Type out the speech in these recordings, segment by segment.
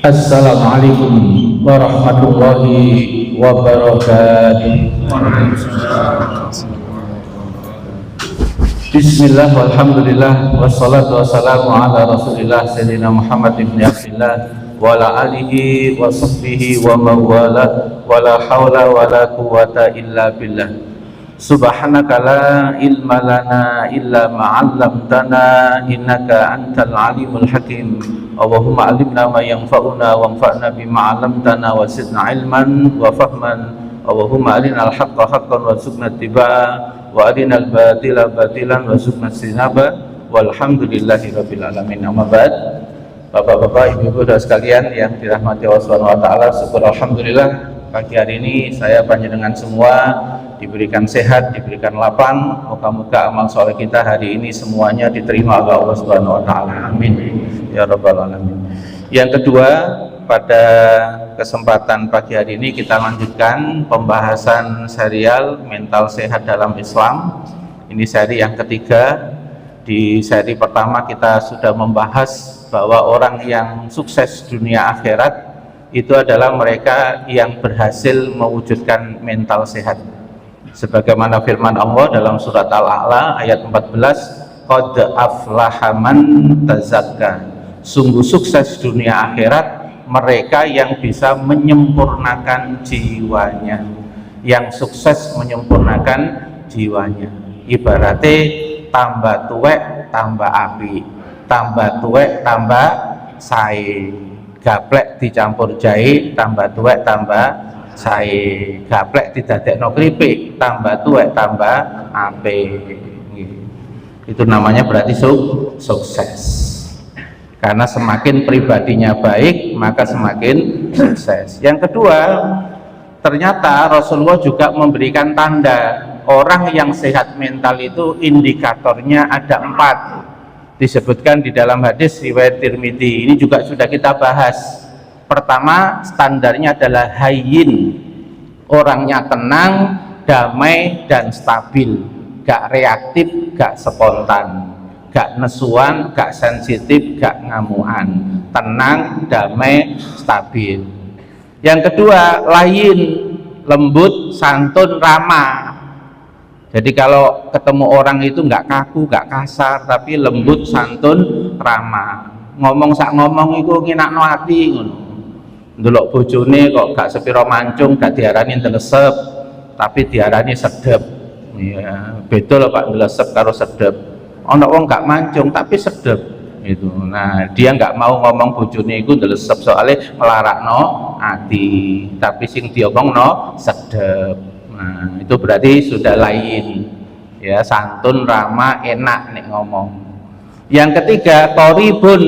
Assalamualaikum warahmatullahi wabarakatuh. Bismillah walhamdulillah wassalatu wassalamu ala rasulillah sayyidina Muhammad ibn Abdillah wa ala alihi wa sahbihi wa mawala wa la hawla wa la quwwata illa billah. Subhanaka la ilma lana illa ma'allamtana innaka antal alimul hakim. Allahumma alimna ma yanfa'una wanfa'na bima 'allamtana wa zidna ilman wa fahman. Allahumma arina al-haqqa haqqan warzuqna ittiba'a wa arina al-batila batilan warzuqna ijtinaba. Walhamdulillahi rabbil alamin. Amma ba'd. Bapak-bapak, ibu-ibu dan sekalian yang dirahmati Allah Subhanahu wa taala, syukur alhamdulillah pagi hari ini saya panjenengan semua diberikan sehat, diberikan lapang. Moga-moga amal soleh kita hari ini semuanya diterima oleh Allah Subhanahu wa taala. Amin ya rabbal alamin. Yang kedua, pada kesempatan pagi hari ini kita lanjutkan pembahasan serial mental sehat dalam Islam. Ini seri yang ketiga. Di seri pertama kita sudah membahas bahwa orang yang sukses dunia akhirat itu adalah mereka yang berhasil mewujudkan mental sehat. Sebagaimana firman Allah dalam surat Al-A'la ayat 14, qad aflaha man tazakka. Sungguh sukses dunia akhirat mereka yang bisa menyempurnakan jiwanya. Yang sukses menyempurnakan jiwanya. Ibaratnya tambah tuwek tambah api, tambah tuwek tambah sae, gaplek dicampur jahe, tambah tuwek tambah sae, gaplek didadekno kripik, tambah tuwek tambah ape. Itu namanya berarti sukses. Karena semakin pribadinya baik, maka semakin sukses. Yang kedua, ternyata Rasulullah juga memberikan tanda orang yang sehat mental itu indikatornya ada 4. Disebutkan di dalam hadis riwayat Tirmidzi. Ini juga sudah kita bahas. Pertama, standarnya adalah hayyin, orangnya tenang, damai dan stabil, gak reaktif, gak spontan, gak nesuan, gak sensitif, gak ngamuan, tenang, damai, stabil. Yang kedua, layin, lembut, santun, ramah. Jadi kalau ketemu orang itu nggak kaku, nggak kasar, tapi lembut, santun, ramah. Ngomong sak ngomong itu nginakno ati ngono. Ndelok bojone kok gak sepiro mancung, gak diarani ndelesep, tapi diarani sedep. Ya, beda lho Pak, ndelesep karo sedep. Ana wong gak mancung tapi sedep itu. Nah, dia nggak mau ngomong bojone iku ndelesep soalnya melarakno ati, tapi sing diomongno sedep. Nah, itu berarti sudah lain ya, santun, ramah, enak nek ngomong. Yang ketiga, qoribun,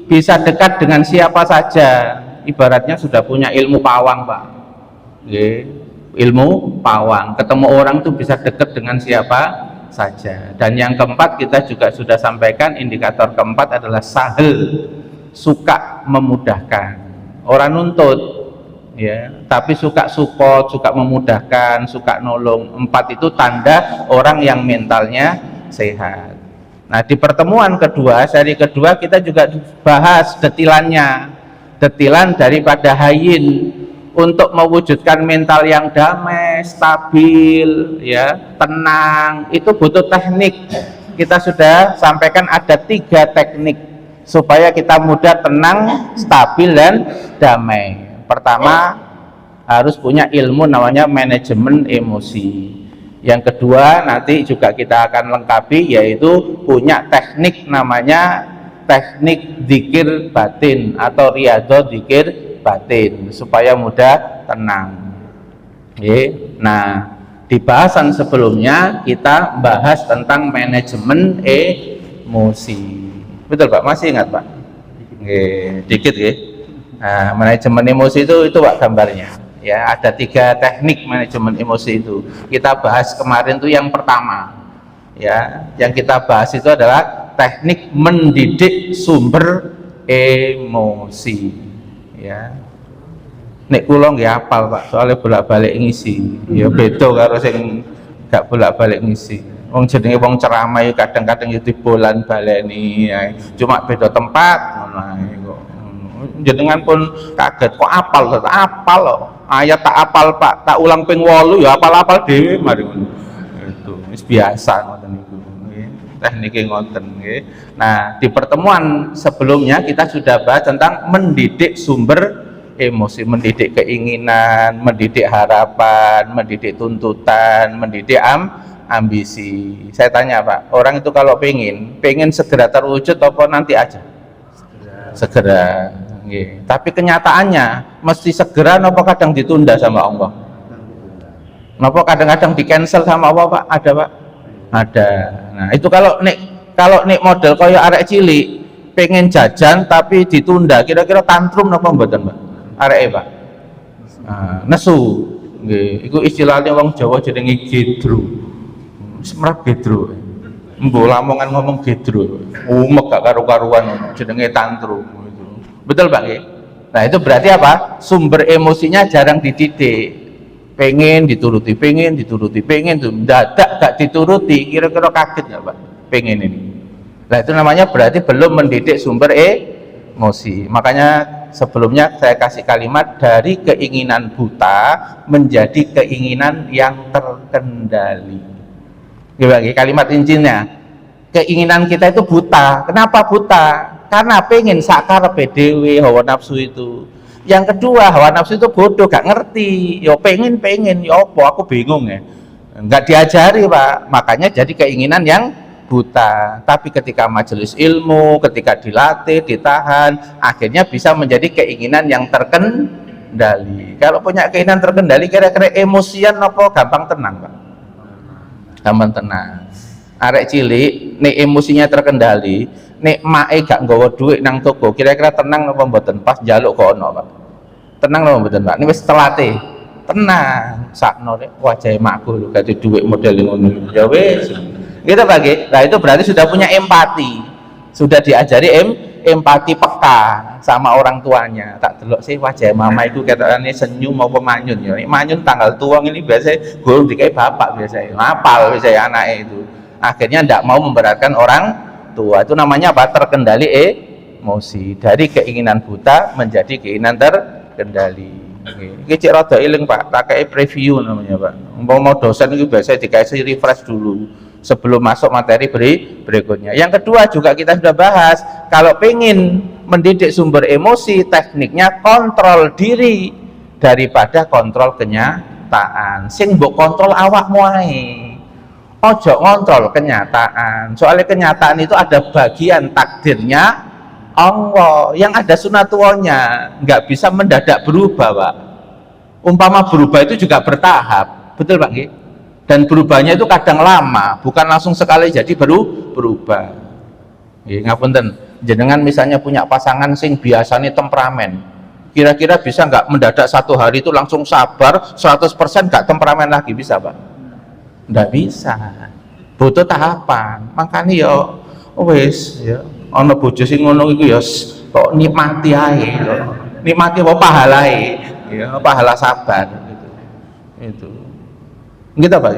bisa dekat dengan siapa saja, ibaratnya sudah punya ilmu pawang Pak. Ilmu pawang, ketemu orang tuh bisa dekat dengan siapa saja. Dan yang keempat kita juga sudah sampaikan, indikator keempat adalah sahel, suka memudahkan. Orang nuntut ya, tapi suka support, suka memudahkan, suka nolong. 4 itu tanda orang yang mentalnya sehat. Nah, di pertemuan kedua, seri kedua, kita juga bahas detilannya, detilan daripada hayyin untuk mewujudkan mental yang damai, stabil, ya, tenang. Itu butuh teknik. Kita sudah sampaikan ada 3 teknik supaya kita mudah tenang, stabil dan damai. Pertama, harus punya ilmu namanya manajemen emosi. Yang kedua, nanti juga kita akan lengkapi, yaitu punya teknik namanya teknik dzikir batin atau riyadhah dzikir batin supaya mudah tenang. Nah, di bahasan sebelumnya kita bahas tentang manajemen emosi. Betul Pak? Masih ingat Pak? Dikit ya. Nah, manajemen emosi itu Pak gambarnya ya, ada 3 teknik manajemen emosi itu. Kita bahas kemarin tuh yang pertama ya, yang kita bahas itu adalah teknik mendidik sumber emosi ya. Nek kula nggih hafal Pak, soalnya bolak-balik ngisi ya, beda karo sing gak bolak-balik ngisi. Wong jenenge wong ceramah kadang-kadang itu bolan baleni ya. Cuma beda tempat ngono ae kok. Jenengan pun kaget, kok apal loh. Ayat tak apal Pak, tak ulang ping 8 ya apal-apal dhewe mari ngono. Itu wis biasa ngoten niku. Nggih. Teknike ngoten nggih. Nah, di pertemuan sebelumnya kita sudah bahas tentang mendidik sumber emosi, mendidik keinginan, mendidik harapan, mendidik tuntutan, mendidik ambisi. Saya tanya Pak, orang itu kalau pengen segera terwujud apa nanti aja? Segera. Nggih. Tapi kenyataannya mesti segera napa kadang ditunda sama Allah? Napa kadang-kadang di cancel sama Allah Pak? Ada Pak? Ada. Nah, itu kalau nek model kaya arek cilik pengen jajan tapi ditunda, kira-kira tantrum napa mboten Pak? Areke Pak? Nesu. Nggih, iku istilahnya wong Jawa jenenge gedro. Semrap gedro. Mbok Lamongan ngomong gedro. Umek gak karu-karuan jenenge tantrum. Betul Pak nggih? Nah, itu berarti apa? Sumber emosinya jarang dididik. Pengen dituruti, pengen dadak gak dituruti, kira-kira kaget nggak Pak? Pengen ini. Nah, itu namanya berarti belum mendidik sumber emosi. Makanya sebelumnya saya kasih kalimat dari keinginan buta menjadi keinginan yang terkendali. Gimana kalimat intinya? Keinginan kita itu buta. Kenapa buta? Karena pengen sakarepe dhewe hawa nafsu itu. Yang kedua, hawa nafsu itu bodoh, gak ngerti. Yo pengen, yo apa aku bingung ya. Enggak diajari Pak. Makanya jadi keinginan yang buta. Tapi ketika majelis ilmu, ketika dilatih, ditahan, akhirnya bisa menjadi keinginan yang terkendali. Kalau punya keinginan terkendali, kira-kira emosian apa gampang tenang Pak? Gampang tenang. Arek cilik nek emosinya terkendali, nek mae gak nggawa duit nang toko, kira-kira tenang apa mboten? Pas njaluk kok ono Pak. Tenang apa mboten Pak? Ini wis telate. Tenang, sakno rek wajahe makku lho gak duit model ngono. Ya wis. Gitu Pak nggih. Nah, itu berarti sudah punya empati. Sudah diajari empati peka sama orang tuanya. Tak delok sih wajah mama itu katanya senyum apa manyun ya. Manyun tanggal tuang ini biasanya gurung dikai bapak biasanya. Ngapal biasanya anaknya itu. Akhirnya tidak mau memberatkan orang tua. Itu namanya apa? Terkendali emosi. Dari keinginan buta menjadi keinginan terkendali. Ini cek rada iling Pak, tak kayak preview namanya Pak. Mau dosen itu biasanya dikasih refresh dulu sebelum masuk materi berikutnya. Yang kedua juga kita sudah bahas, kalau pengen mendidik sumber emosi, tekniknya kontrol diri daripada kontrol kenyataan. Sing mbok kontrol awakmu ae. Ojo ngontrol kenyataan. Soalnya kenyataan itu ada bagian takdirnya Allah, yang ada sunatullahnya, nggak bisa mendadak berubah Pak. Umpama berubah itu juga bertahap, betul Pak nggih? Dan berubahnya itu kadang lama, bukan langsung sekali jadi berubah. Nggih, ngapunten. Jenengan misalnya punya pasangan sing biasanya temperamen, kira-kira bisa nggak mendadak satu hari itu langsung sabar 100% nggak temperamen lagi, bisa Pak? Nggak bisa, butuh tahapan. Makanya ya wis ya ana bojo sing ngono iku ya kok nikmati ae lho. Nikmati apa pahalae ya, pahala sabar gitu. Itu gitu Pak.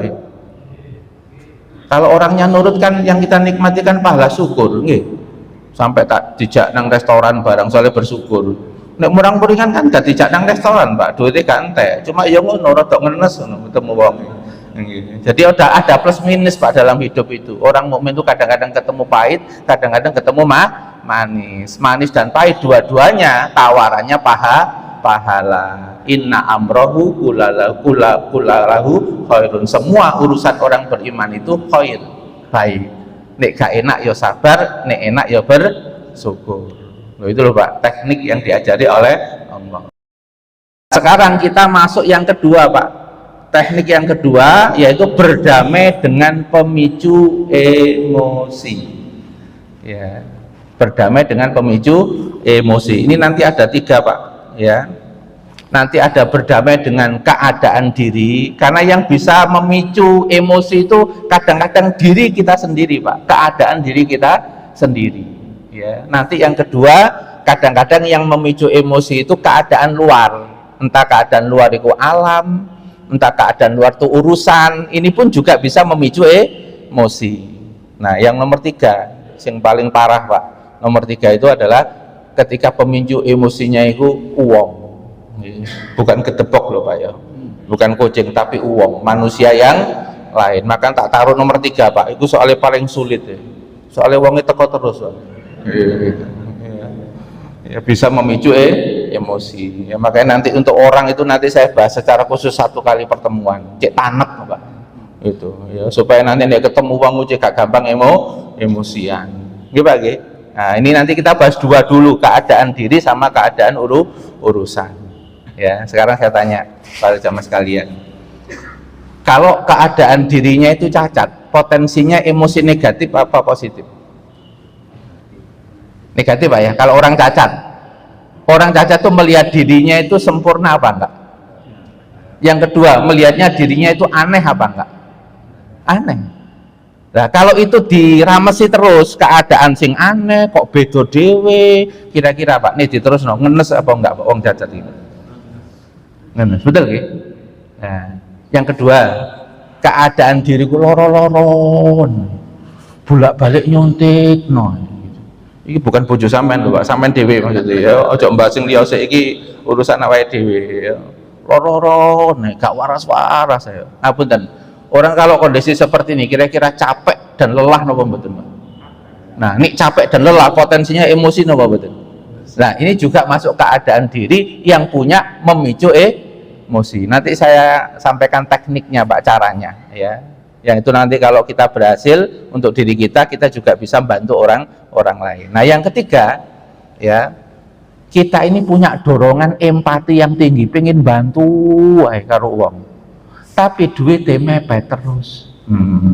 Kalau orangnya nurut kan yang kita nikmati kan pahala syukur nggih. Sampai tak dijak nang restoran barang soalnya bersyukur. Nek murang-muringan kan gak dijak nang restoran Pak, duitnya kan entek. Cuma ya ngono rada ngenes ngono ketemu wong. Jadi ada plus minus Pak dalam hidup itu. Orang mukmin itu kadang-kadang ketemu pahit, kadang-kadang ketemu manis. Manis dan pahit dua-duanya tawarannya pahala. Inna amrohu kulalahu khairun. Semua urusan orang beriman itu khair, baik. Nek gak enak ya sabar, nek enak ya bersyukur. Itu loh Pak, teknik yang diajari oleh Allah. Sekarang kita masuk yang kedua Pak. Teknik yang kedua yaitu berdamai dengan pemicu emosi. Ya, berdamai dengan pemicu emosi. Ini nanti ada 3 Pak. Ya, nanti ada berdamai dengan keadaan diri. Karena yang bisa memicu emosi itu kadang-kadang diri kita sendiri Pak. Keadaan diri kita sendiri. Ya, nanti yang kedua kadang-kadang yang memicu emosi itu keadaan luar. Entah keadaan luar itu alam, entah keadaan luar itu urusan, ini pun juga bisa memicu emosi. Nah, yang nomor 3, yang paling parah Pak, nomor 3 itu adalah ketika pemicu emosinya itu uang, bukan gedebok loh Pak ya, bukan kucing tapi uang, manusia yang lain. Maka tak taruh nomor 3 Pak, itu soalnya paling sulit ya, soalnya uangnya teko terus Pak. Ya, bisa memicu emosi ya. Makanya nanti untuk orang itu nanti saya bahas secara khusus 1 kali pertemuan, cek tanek Pak itu ya, supaya nanti dia ketemu uang cek gak gampang emosian gitu Pak. Nah ini nanti kita bahas 2 dulu, keadaan diri sama keadaan urusan ya. Sekarang saya tanya pada jamaah sekalian, kalau keadaan dirinya itu cacat, potensinya emosi negatif apa positif? Negatif Pak ya. Kalau orang cacat tuh melihat dirinya itu sempurna apa enggak? Yang kedua, melihatnya dirinya itu aneh apa enggak? Aneh. Nah kalau itu diramesi terus, keadaan sing aneh kok beda dewe, kira-kira Pak nih diterus ngenes apa enggak Pak wong cacat itu? Ngenes, betul nggih? Nah, yang kedua, keadaan diriku loro-loron, bolak-balik nyontek iki bukan bojo sampean lho Pak, sampean dhewe maksudnya ya, aja mbahas sing liya sik, iki urusan awake dhewe ya. Loro-loron gak waras-waras ya. Apunten. Orang kalau kondisi seperti ini kira-kira capek dan lelah napa mboten Pak? Nah, ini capek dan lelah potensinya emosi napa mboten? Nah, ini juga masuk keadaan diri yang punya memicu emosi. Nanti saya sampaikan tekniknya Pak, caranya ya. Yang itu nanti kalau kita berhasil untuk diri kita juga bisa bantu orang lain. Nah yang ketiga ya, kita ini punya dorongan empati yang tinggi, pengen bantu karo wong, tapi duitnya mepet terus.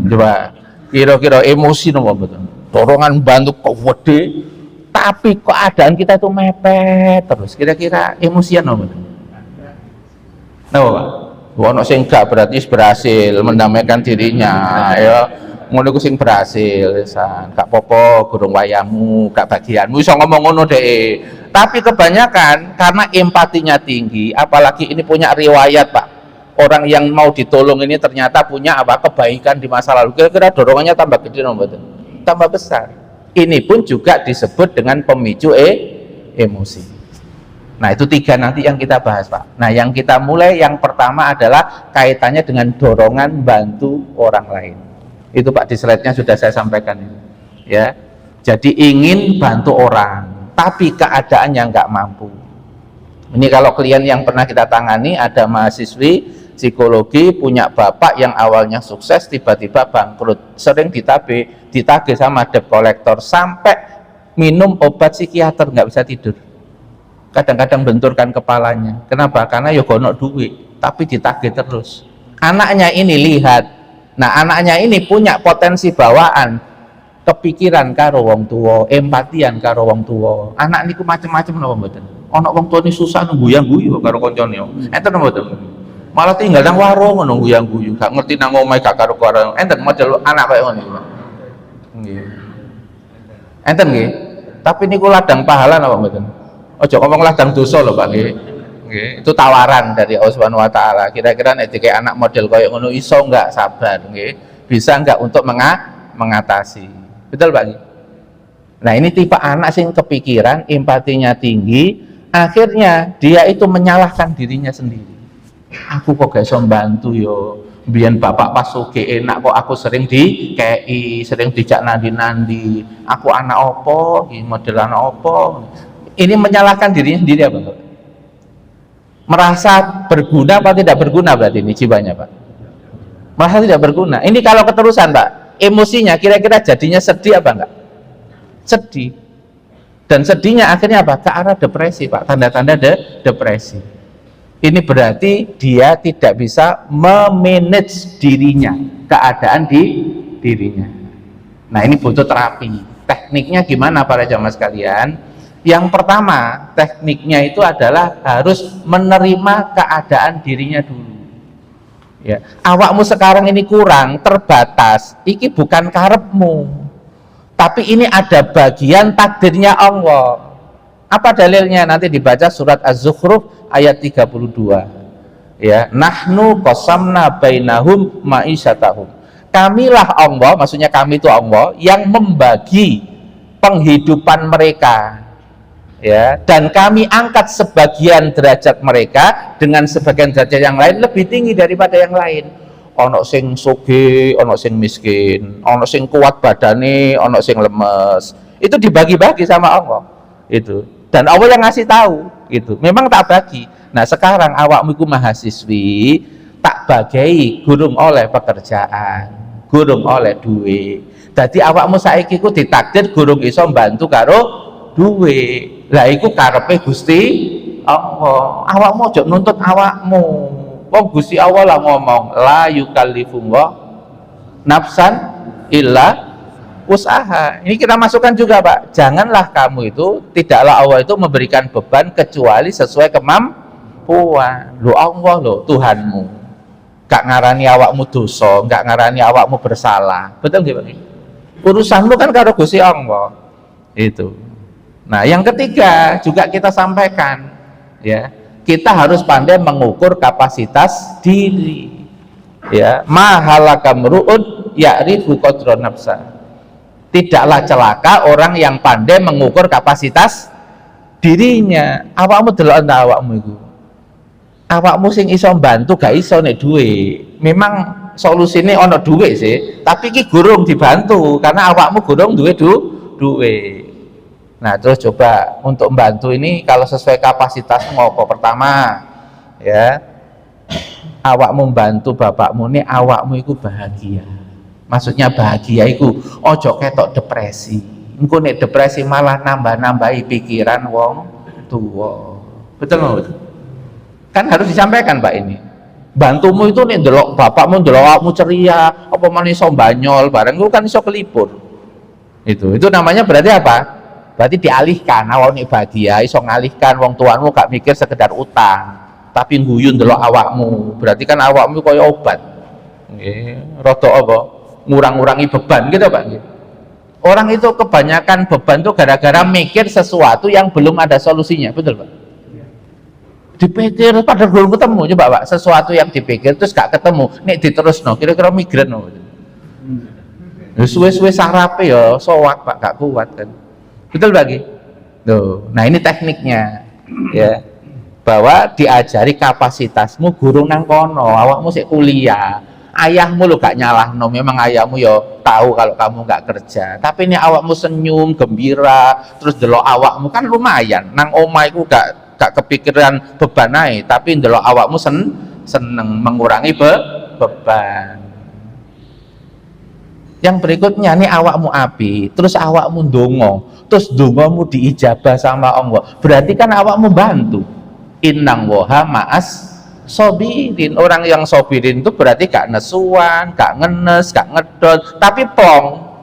Coba kira-kira emosi nopo betul, dorongan bantu kok gede tapi keadaan kita itu mepet terus, kira-kira emosian nopo betul? Napa Pak? Ono sing gak berarti berhasil mendamaikan dirinya ya, ngono iku sing berhasil san, gak popo gurung wayahmu, gak bagianmu, iso ngomong ngono deh. Tapi kebanyakan karena empatinya tinggi, apalagi ini punya riwayat Pak, orang yang mau ditolong ini ternyata punya kebaikan di masa lalu, kira-kira dorongannya tambah gede mboten? Tambah besar. Ini pun juga disebut dengan pemicu emosi. Nah itu 3 nanti yang kita bahas Pak. Nah yang kita mulai, yang pertama adalah kaitannya dengan dorongan bantu orang lain. Itu Pak di slide-nya sudah saya sampaikan ini. Ya, jadi ingin bantu orang, tapi keadaan yang nggak mampu. Ini kalau klien yang pernah kita tangani, ada mahasiswi psikologi punya bapak yang awalnya sukses tiba-tiba bangkrut, sering ditagih sama debt collector sampai minum obat psikiater nggak bisa tidur. Kadang-kadang benturkan kepalanya. Kenapa? Karena ya gonok duit, tapi ditagih terus. Anaknya ini lihat, nah anaknya ini punya potensi bawaan, kepikiran karo wong tua, empatian karo wong tua. Anak niku macam-macam napa mboten? Ana wong tua ini susah ngguyang-guyu karo koncone. Enten mboten? Malah tinggal nang warung ngono guyang-guyu, gak ngerti nang omahe gak karo karo. Enten model anak kaya ngono. Nggih. Enten nggih. Tapi niku ladang pahala napa mboten? Ojo ngomong ladang dosa lho Pak nggih. Nggih, itu tawaran dari Allah Subhanahu wa taala. Kira-kira nek dikek anak model koyo ngono iso enggak, sabar nggih. Bisa enggak untuk mengatasi. Betul Pak nggih? Nah, ini tipe anak sing kepikiran, empatinya tinggi, akhirnya dia itu menyalahkan dirinya sendiri. Aku kok gak iso bantu yo. Biyen bapak pas sugih enak kok aku sering dikei, sering dijak nandi-nandi. Aku anak opo, model anak opo. Ini menyalahkan dirinya sendiri apa Pak? Merasa berguna apa tidak berguna berarti ini jiwanya Pak? Merasa tidak berguna. Ini kalau keterusan Pak, emosinya kira-kira jadinya sedih apa enggak? Sedih. Dan sedihnya akhirnya apa? Ke arah depresi Pak, tanda-tanda depresi. Ini berarti dia tidak bisa memanage dirinya, keadaan di dirinya. Nah ini butuh terapi. Tekniknya gimana para jamaah sekalian? Yang pertama, tekniknya itu adalah harus menerima keadaan dirinya dulu. Ya, awakmu sekarang ini kurang, terbatas. Iki bukan karepmu, tapi ini ada bagian takdirnya Allah. Apa dalilnya? Nanti dibaca surat Az-Zukhruf ayat 32. Ya, nahnu qasamna bainahum ma'isyatahum. Kamilah Allah, maksudnya kami itu Allah yang membagi penghidupan mereka. ya, dan kami angkat sebagian derajat mereka dengan sebagian derajat yang lain lebih tinggi daripada yang lain. Ono sing sugih, ono sing miskin, ono sing kuat badane, ono sing lemes. Itu dibagi-bagi sama Allah. Itu. Dan Allah yang ngasih tahu, gitu. Memang tak bagi. Nah, sekarang awakmu iku mahasiswi, tak bagai gurung oleh pekerjaan, gurung oleh duit. Jadi awakmu saiki ku ditakdir gurung iso mbantu karo duit. Lah iku karepe Gusti Allah. Awakmu aja nuntut awakmu. Wong Gusti Allah lah ngomong, la yukallifu nafsan illa usaha. Ini kita masukkan juga, Pak. Janganlah kamu itu, tidaklah Allah itu memberikan beban kecuali sesuai kemampuan. Lo Allah lo Tuhanmu. Gak ngarani awakmu dosa, gak ngarani awakmu bersalah. Betul nggih, Pak? Urusanmu kan karo Gusti Allah. Itu. Nah, yang ketiga juga kita sampaikan, ya, kita harus pandai mengukur kapasitas diri. Ya, mahalaka mru'un ya'rifu qadra nafsa. Tidaklah celaka orang yang pandai mengukur kapasitas dirinya. Awakmu delok ndak awakmu iku. Awakmu sing iso bantu gak iso nek duwe. Memang solusine ana duwe sih, tapi iki gurung dibantu karena awakmu gurung duwe duwe. Nah, terus coba untuk membantu ini kalau sesuai kapasitasmu apa? Pertama, ya, awakmu membantu bapakmu ini, awakmu itu bahagia. Maksudnya bahagia itu ojo ketok depresi. Engko nek depresi malah nambah-nambahi pikiran wong tua. Betul nggak? Kan harus disampaikan, Pak, ini. Bantumu itu nek ndelok bapakmu, ndelok awakmu ceria, apa meneh iso banyol bareng ku kan iso kelipur. Itu namanya berarti apa? Berarti dialihkan, awak nih bahagia, iso ngalihkan wong tuanmu gak mikir sekedar utang, tapi nguyun delok awakmu. Berarti kan awakmu kaya obat. Nggih, rada apa? Ngurang-ngurangi beban gitu, Pak. Orang itu kebanyakan beban tuh gara-gara mikir sesuatu yang belum ada solusinya, betul, Pak? Dipikir padahal belum ketemu, coba, Pak, sesuatu yang dipikir terus gak ketemu, nek diterusno kira-kira migren no. Suwe-suwe sarape ya soak, Pak, gak kuat kan. Betul, bagi. Tuh. Nah, ini tekniknya, ya. Bahwa diajari kapasitasmu guru nang kono, awakmu sik kuliah. Ayahmu lo gak nyalahno, memang ayahmu ya tahu kalau kamu gak kerja. Tapi ini awakmu senyum, gembira, terus delok awakmu kan lumayan. Nang omah iku gak kepikiran beban ae, tapi delok awakmu seneng mengurangi beban. Yang berikutnya nih awakmu api, terus awakmu ndonga, terus ndongamu diijabah sama Allah. Berarti kan awakmu bantu. Innang woha ma'as sobirin. Orang yang sobirin itu berarti gak nesuan, gak ngenes, gak ngedot, tapi plong.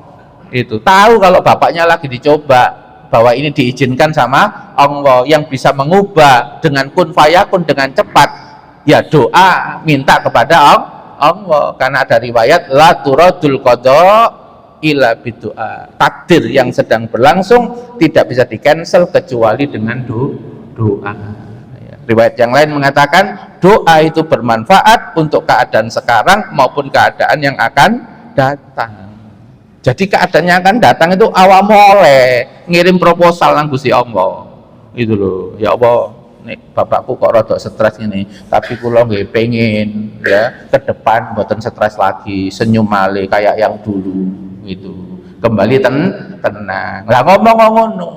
Itu tahu kalau bapaknya lagi dicoba, bahwa ini diizinkan sama Allah yang bisa mengubah dengan kun fayakun dengan cepat. Ya doa minta kepada Allah, karena ada riwayat la turadul qada illa bidu'a. Takdir yang sedang berlangsung tidak bisa di cancel kecuali dengan doa. Riwayat yang lain mengatakan doa itu bermanfaat untuk keadaan sekarang maupun keadaan yang akan datang. Jadi keadaan yang akan datang itu awak oleh ngirim proposal nang Gusti Allah. Itu loh, ya Allah, nih bapakku kok rada stres ini, tapi kula nggih pengen ya ke depan mboten stres lagi, senyum malih kayak yang dulu itu. Kembali tenang. Lah ngomong ngono.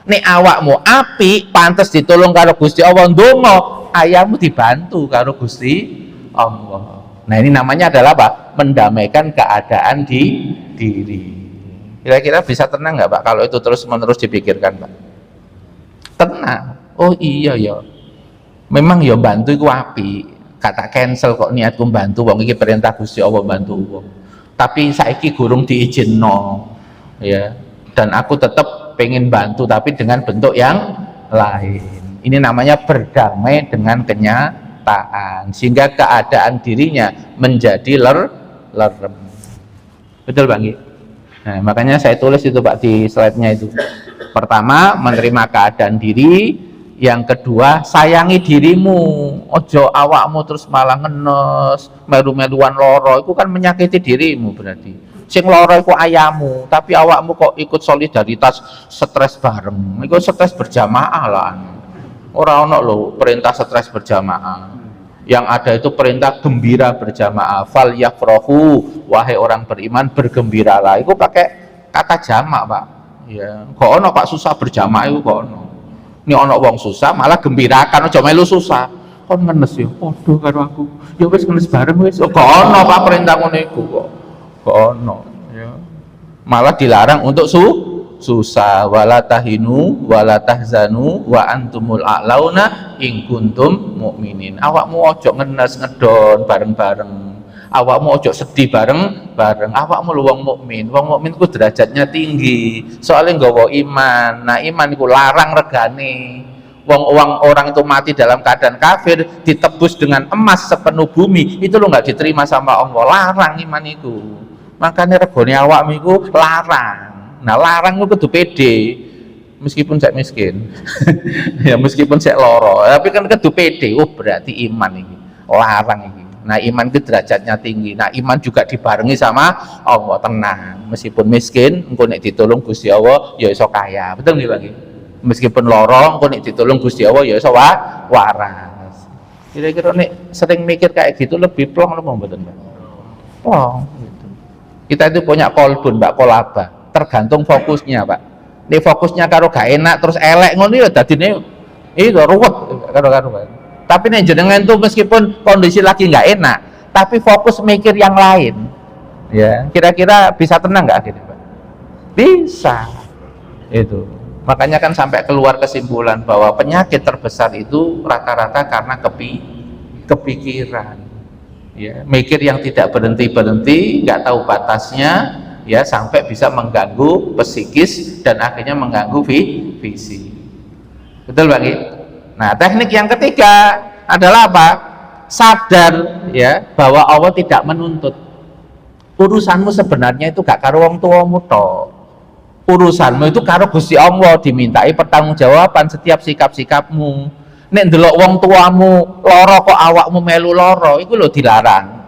Nek awakmu apik pantes ditolong karo Gusti Allah, ndonga ayahmu dibantu karo Gusti Allah. Nah, ini namanya adalah apa? Mendamaikan keadaan di diri. Kira-kira bisa tenang nggak, Pak, kalau itu terus-menerus dipikirkan, Pak? Tenang. Oh iya ya. Memang ya bantu iku apik. Kata cancel kok niatku bantu wong iki perintah Gusti Allah bantu wong. Tapi saiki gurung diizinno. Ya. Dan aku tetap pengen bantu tapi dengan bentuk yang lain. Ini namanya berdamai dengan kenyataan sehingga keadaan dirinya menjadi lerem. Betul, Bang? Nah, makanya saya tulis itu, Pak, di slide-nya itu. Pertama, menerima keadaan diri. Yang kedua, sayangi dirimu. Ojo awakmu terus malah ngenes, melu-meluan loro, itu kan menyakiti dirimu berarti. Sing lara iku ayamu, tapi awakmu kok ikut solidaritas stres bareng. Iku stres berjamaah lah. Ora ono lho perintah stres berjamaah. Yang ada itu perintah gembira berjamaah. Fal yafrahu, wahai orang beriman bergembiralah. Iku pakai kata jamak, Pak. Ya, kok ono Pak susah berjamaah iku kok ono. Ini ono wong susah malah gembirakan, aja melu susah. Kon ngenes ya, padha karo aku. Ya wis ngenes bareng wis. Oh, kok ono Pak perintah ngono iku kok. Kok ono ya. Malah dilarang untuk susah, wala tahinu wala tahzanu wa antumul a'launa in kuntum mukminin. Awakmu ojo ngenes ngedon bareng-bareng, awakmu ojo sedih bareng-bareng. Awakmu lu wong mukmin. Wong mukmin ku derajatnya tinggi soalnya nggawa iman. Nah iman iku larang regane. Wong orang itu mati dalam keadaan kafir ditebus dengan emas sepenuh bumi, itu lo nggak diterima sama Allah. Larang iman itu. Makanya regane awakmu iku larang. Nah larang itu kudu pede meskipun saya miskin ya meskipun saya loro, tapi kan kudu pede. Oh berarti iman ini larang ini. Nah iman itu derajatnya tinggi. Nah iman juga dibarengi sama Allah. Tenang, meskipun miskin engko nek ditolong Gusti Allah ya iso kaya. Betul nggih Bang? Meskipun loro engko nek ditolong Gusti Allah ya iso waras. Kira-kira nek sering mikir kayak gitu lebih plong apa mboten Mbak? Plong gitu. Kita itu punya kolbun Mbak, kolaba. Tergantung fokusnya Pak. Ini fokusnya karo gak enak terus elek ngono ya dadine itu ruwet karo Pak. Tapi nek jenengan tuh meskipun kondisi lagi nggak enak, tapi fokus mikir yang lain. Ya, kira-kira bisa tenang nggak akhirnya Pak? Bisa. Itu. Makanya kan sampai keluar kesimpulan bahwa penyakit terbesar itu rata-rata karena kepikiran. Ya, mikir yang tidak berhenti-berhenti, nggak tahu batasnya. Ya sampai bisa mengganggu psikis dan akhirnya mengganggu fisik. Betul Bang? Nah teknik yang ketiga adalah apa? Sadar ya bahwa Allah tidak menuntut. Urusanmu sebenarnya itu gak karo wong tuamu tok. Urusanmu itu karo Gusti Allah, dimintai pertanggungjawaban setiap sikap-sikapmu. Nek ndelok wong tuamu lara kok awakmu melu lara, iku lho dilarang.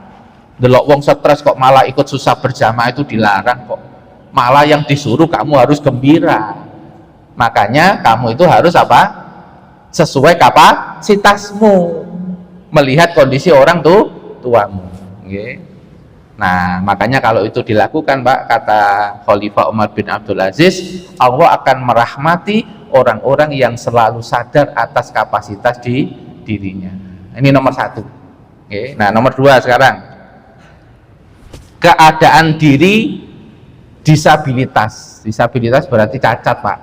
Delok wong stres kok malah ikut susah berjamaah itu dilarang kok. Malah yang disuruh kamu harus gembira. Makanya kamu itu harus apa? Sesuai kapasitasmu. Melihat kondisi orang tuamu. Okay. Nah, makanya kalau itu dilakukan, Pak, kata Khalifah Umar bin Abdul Aziz, Allah akan merahmati orang-orang yang selalu sadar atas kapasitas di dirinya. Ini nomor satu. Okay. Nah, nomor dua sekarang. Keadaan diri disabilitas. Disabilitas berarti cacat Pak,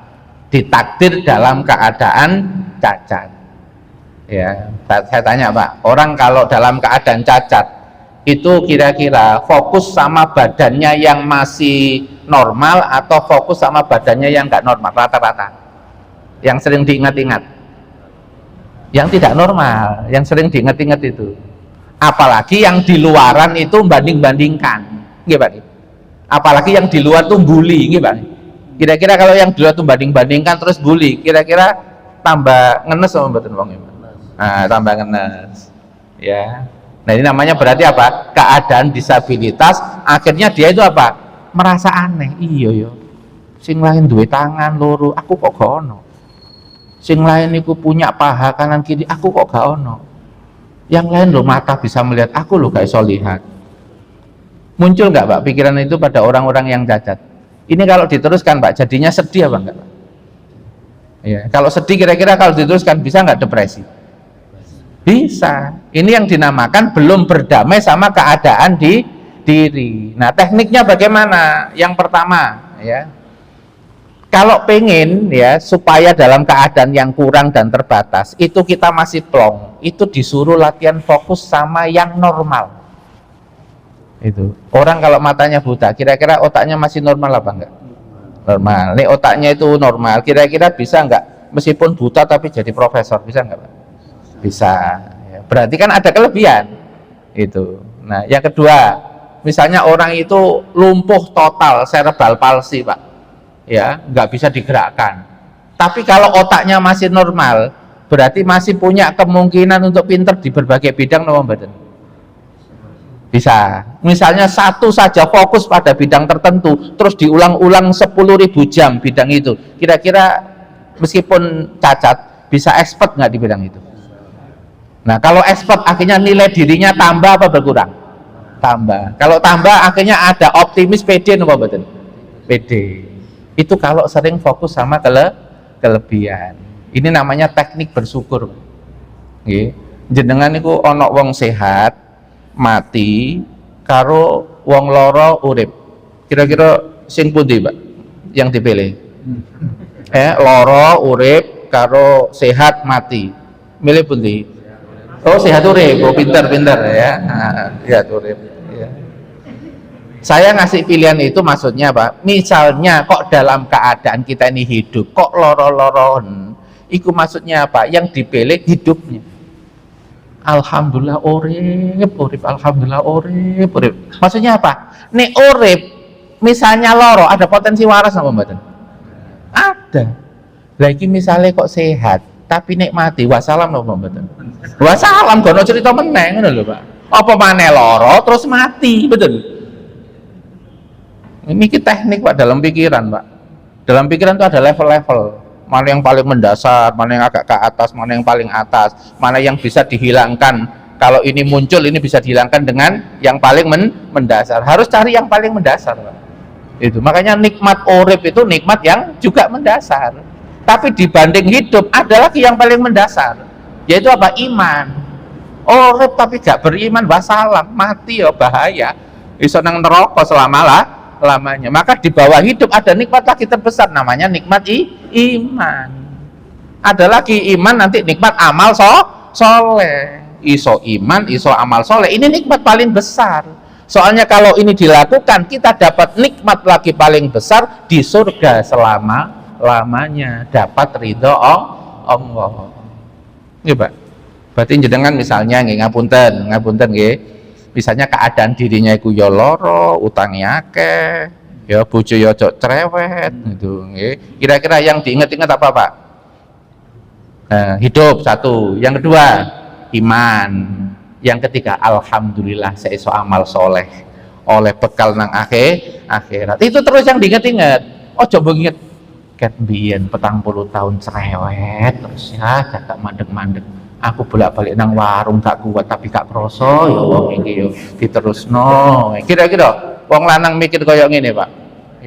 ditakdir dalam keadaan cacat. Ya, saya tanya Pak, orang kalau dalam keadaan cacat itu kira-kira fokus sama badannya yang masih normal atau fokus sama badannya yang nggak normal rata-rata? Yang sering diingat-ingat yang tidak normal, yang sering diingat-ingat itu. Apalagi yang di luaran itu banding-bandingkan, gimana? Apalagi yang di luar tuh bully, gimana? Kira-kira kalau yang di luar tuh banding-bandingkan terus bully, kira-kira tambah ngenes sama mboten wong iki? Nah, tambah ngenes. Ya. Nah, ini namanya berarti apa? Keadaan disabilitas, akhirnya dia itu apa? Merasa aneh. Iya ya. Sing lain duwe tangan loro, aku kok gak ono. Sing lain iku punya paha kanan kiri, aku kok gak ono. Yang lain loh mata bisa melihat, aku loh gak iso lihat. Muncul nggak Pak pikiran itu pada orang-orang yang cacat? Ini kalau diteruskan Pak, jadinya sedih apa enggak Pak? Ya, kalau sedih kira-kira kalau diteruskan bisa nggak depresi? Bisa. Ini yang dinamakan belum berdamai sama keadaan di diri. Nah tekniknya bagaimana? Yang pertama ya, kalau pengen ya supaya dalam keadaan yang kurang dan terbatas itu kita masih plong, itu disuruh latihan fokus sama yang normal. Itu orang kalau matanya buta, kira-kira otaknya masih normal apa enggak? Normal. Nih otaknya itu normal, kira-kira bisa enggak meskipun buta tapi jadi profesor, bisa enggak Pak? Bisa. Ya, berarti kan ada kelebihan itu. Nah yang kedua, misalnya orang itu lumpuh total, cerebral palsy Pak, ya nggak bisa digerakkan, tapi kalau otaknya masih normal berarti masih punya kemungkinan untuk pinter di berbagai bidang nomor badan. Bisa. Misalnya satu saja fokus pada bidang tertentu, terus diulang-ulang 10.000 jam bidang itu. Kira-kira meskipun cacat, bisa expert nggak di bidang itu? Nah, kalau expert akhirnya nilai dirinya tambah apa berkurang? Tambah. Kalau tambah akhirnya ada optimis, pede, apa betul? Pede. Itu kalau sering fokus sama kelebihan. Ini namanya teknik bersyukur. Nggih. Jenengan niku ana wong sehat, mati, karo wong loro urip. Kira-kira sing pundi, Pak? Yang dipilih? Loro urip karo sehat mati. Milih pundi? Oh, sehat urip. Oh, pinter-pinter ya. Sehat urip. Ya. Saya ngasih pilihan itu maksudnya Pak, misalnya kok dalam keadaan kita ini hidup, kok loro-loron, itu maksudnya apa? Yang dipilih hidupnya. Alhamdulillah urip, alhamdulillah urip. Maksudnya apa? Nek urip, misalnya loro, ada potensi waras apa mboten? Ada. Lagi misalnya kok sehat, tapi nek mati, wassalam apa mboten? Wassalam, gono cerita meneng ngono lho Pak. Apa maneh loro terus mati, betul? Ini teknik Pak dalam pikiran Pak. Dalam pikiran itu ada level-level. Mana yang paling mendasar, mana yang agak ke atas, mana yang paling atas, mana yang bisa dihilangkan. Kalau ini muncul, ini bisa dihilangkan dengan yang paling mendasar. Harus cari yang paling mendasar Pak. Itu makanya nikmat urip itu nikmat yang juga mendasar. Tapi dibanding hidup ada lagi yang paling mendasar, yaitu apa? Iman. Urip tapi gak beriman, wassalam, mati ya bahaya. Iso nang neraka lamanya. Maka di bawah hidup ada nikmat lagi terbesar, namanya nikmat iman. Ada lagi iman, nanti nikmat amal soleh. Iso iman, iso amal soleh. Ini nikmat paling besar. Soalnya kalau ini dilakukan, kita dapat nikmat lagi paling besar di surga selama-lamanya. Dapat ridho Allah. Iya Pak. Berarti jenengan misalnya ngapunten nggih. Misalnya keadaan dirinya iku ya loro, utangnya akeh, ya bojo ya cok cerewet gitu nggih. Kira-kira yang diingat-ingat apa Pak? Hidup satu, yang kedua iman, yang ketiga alhamdulillah saya iso amal soleh oleh bekal nang akhirat. Itu terus yang diingat-ingat. Oh coba inget ket biyen 40 tahun cerewet terus ya gak mandek-mandek. Aku bolak-balik nang warung gak kuat tapi gak kroso ya wong iki yo diterusno. Kira-kira wong lanang mikir kaya ngene, Pak.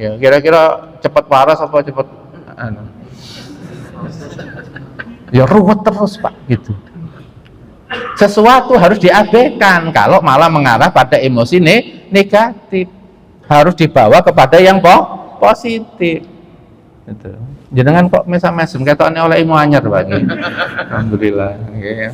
Ya, kira-kira cepet waras apa cepet ya ruwet terus, Pak, gitu. Sesuatu harus diabaikan kalau malah mengarah pada emosi negatif. Harus dibawa kepada yang positif. Gitu. Jenengan kok mesam-mesem ketokne oleh ilmu anyar Pak. Alhamdulillah. Ya.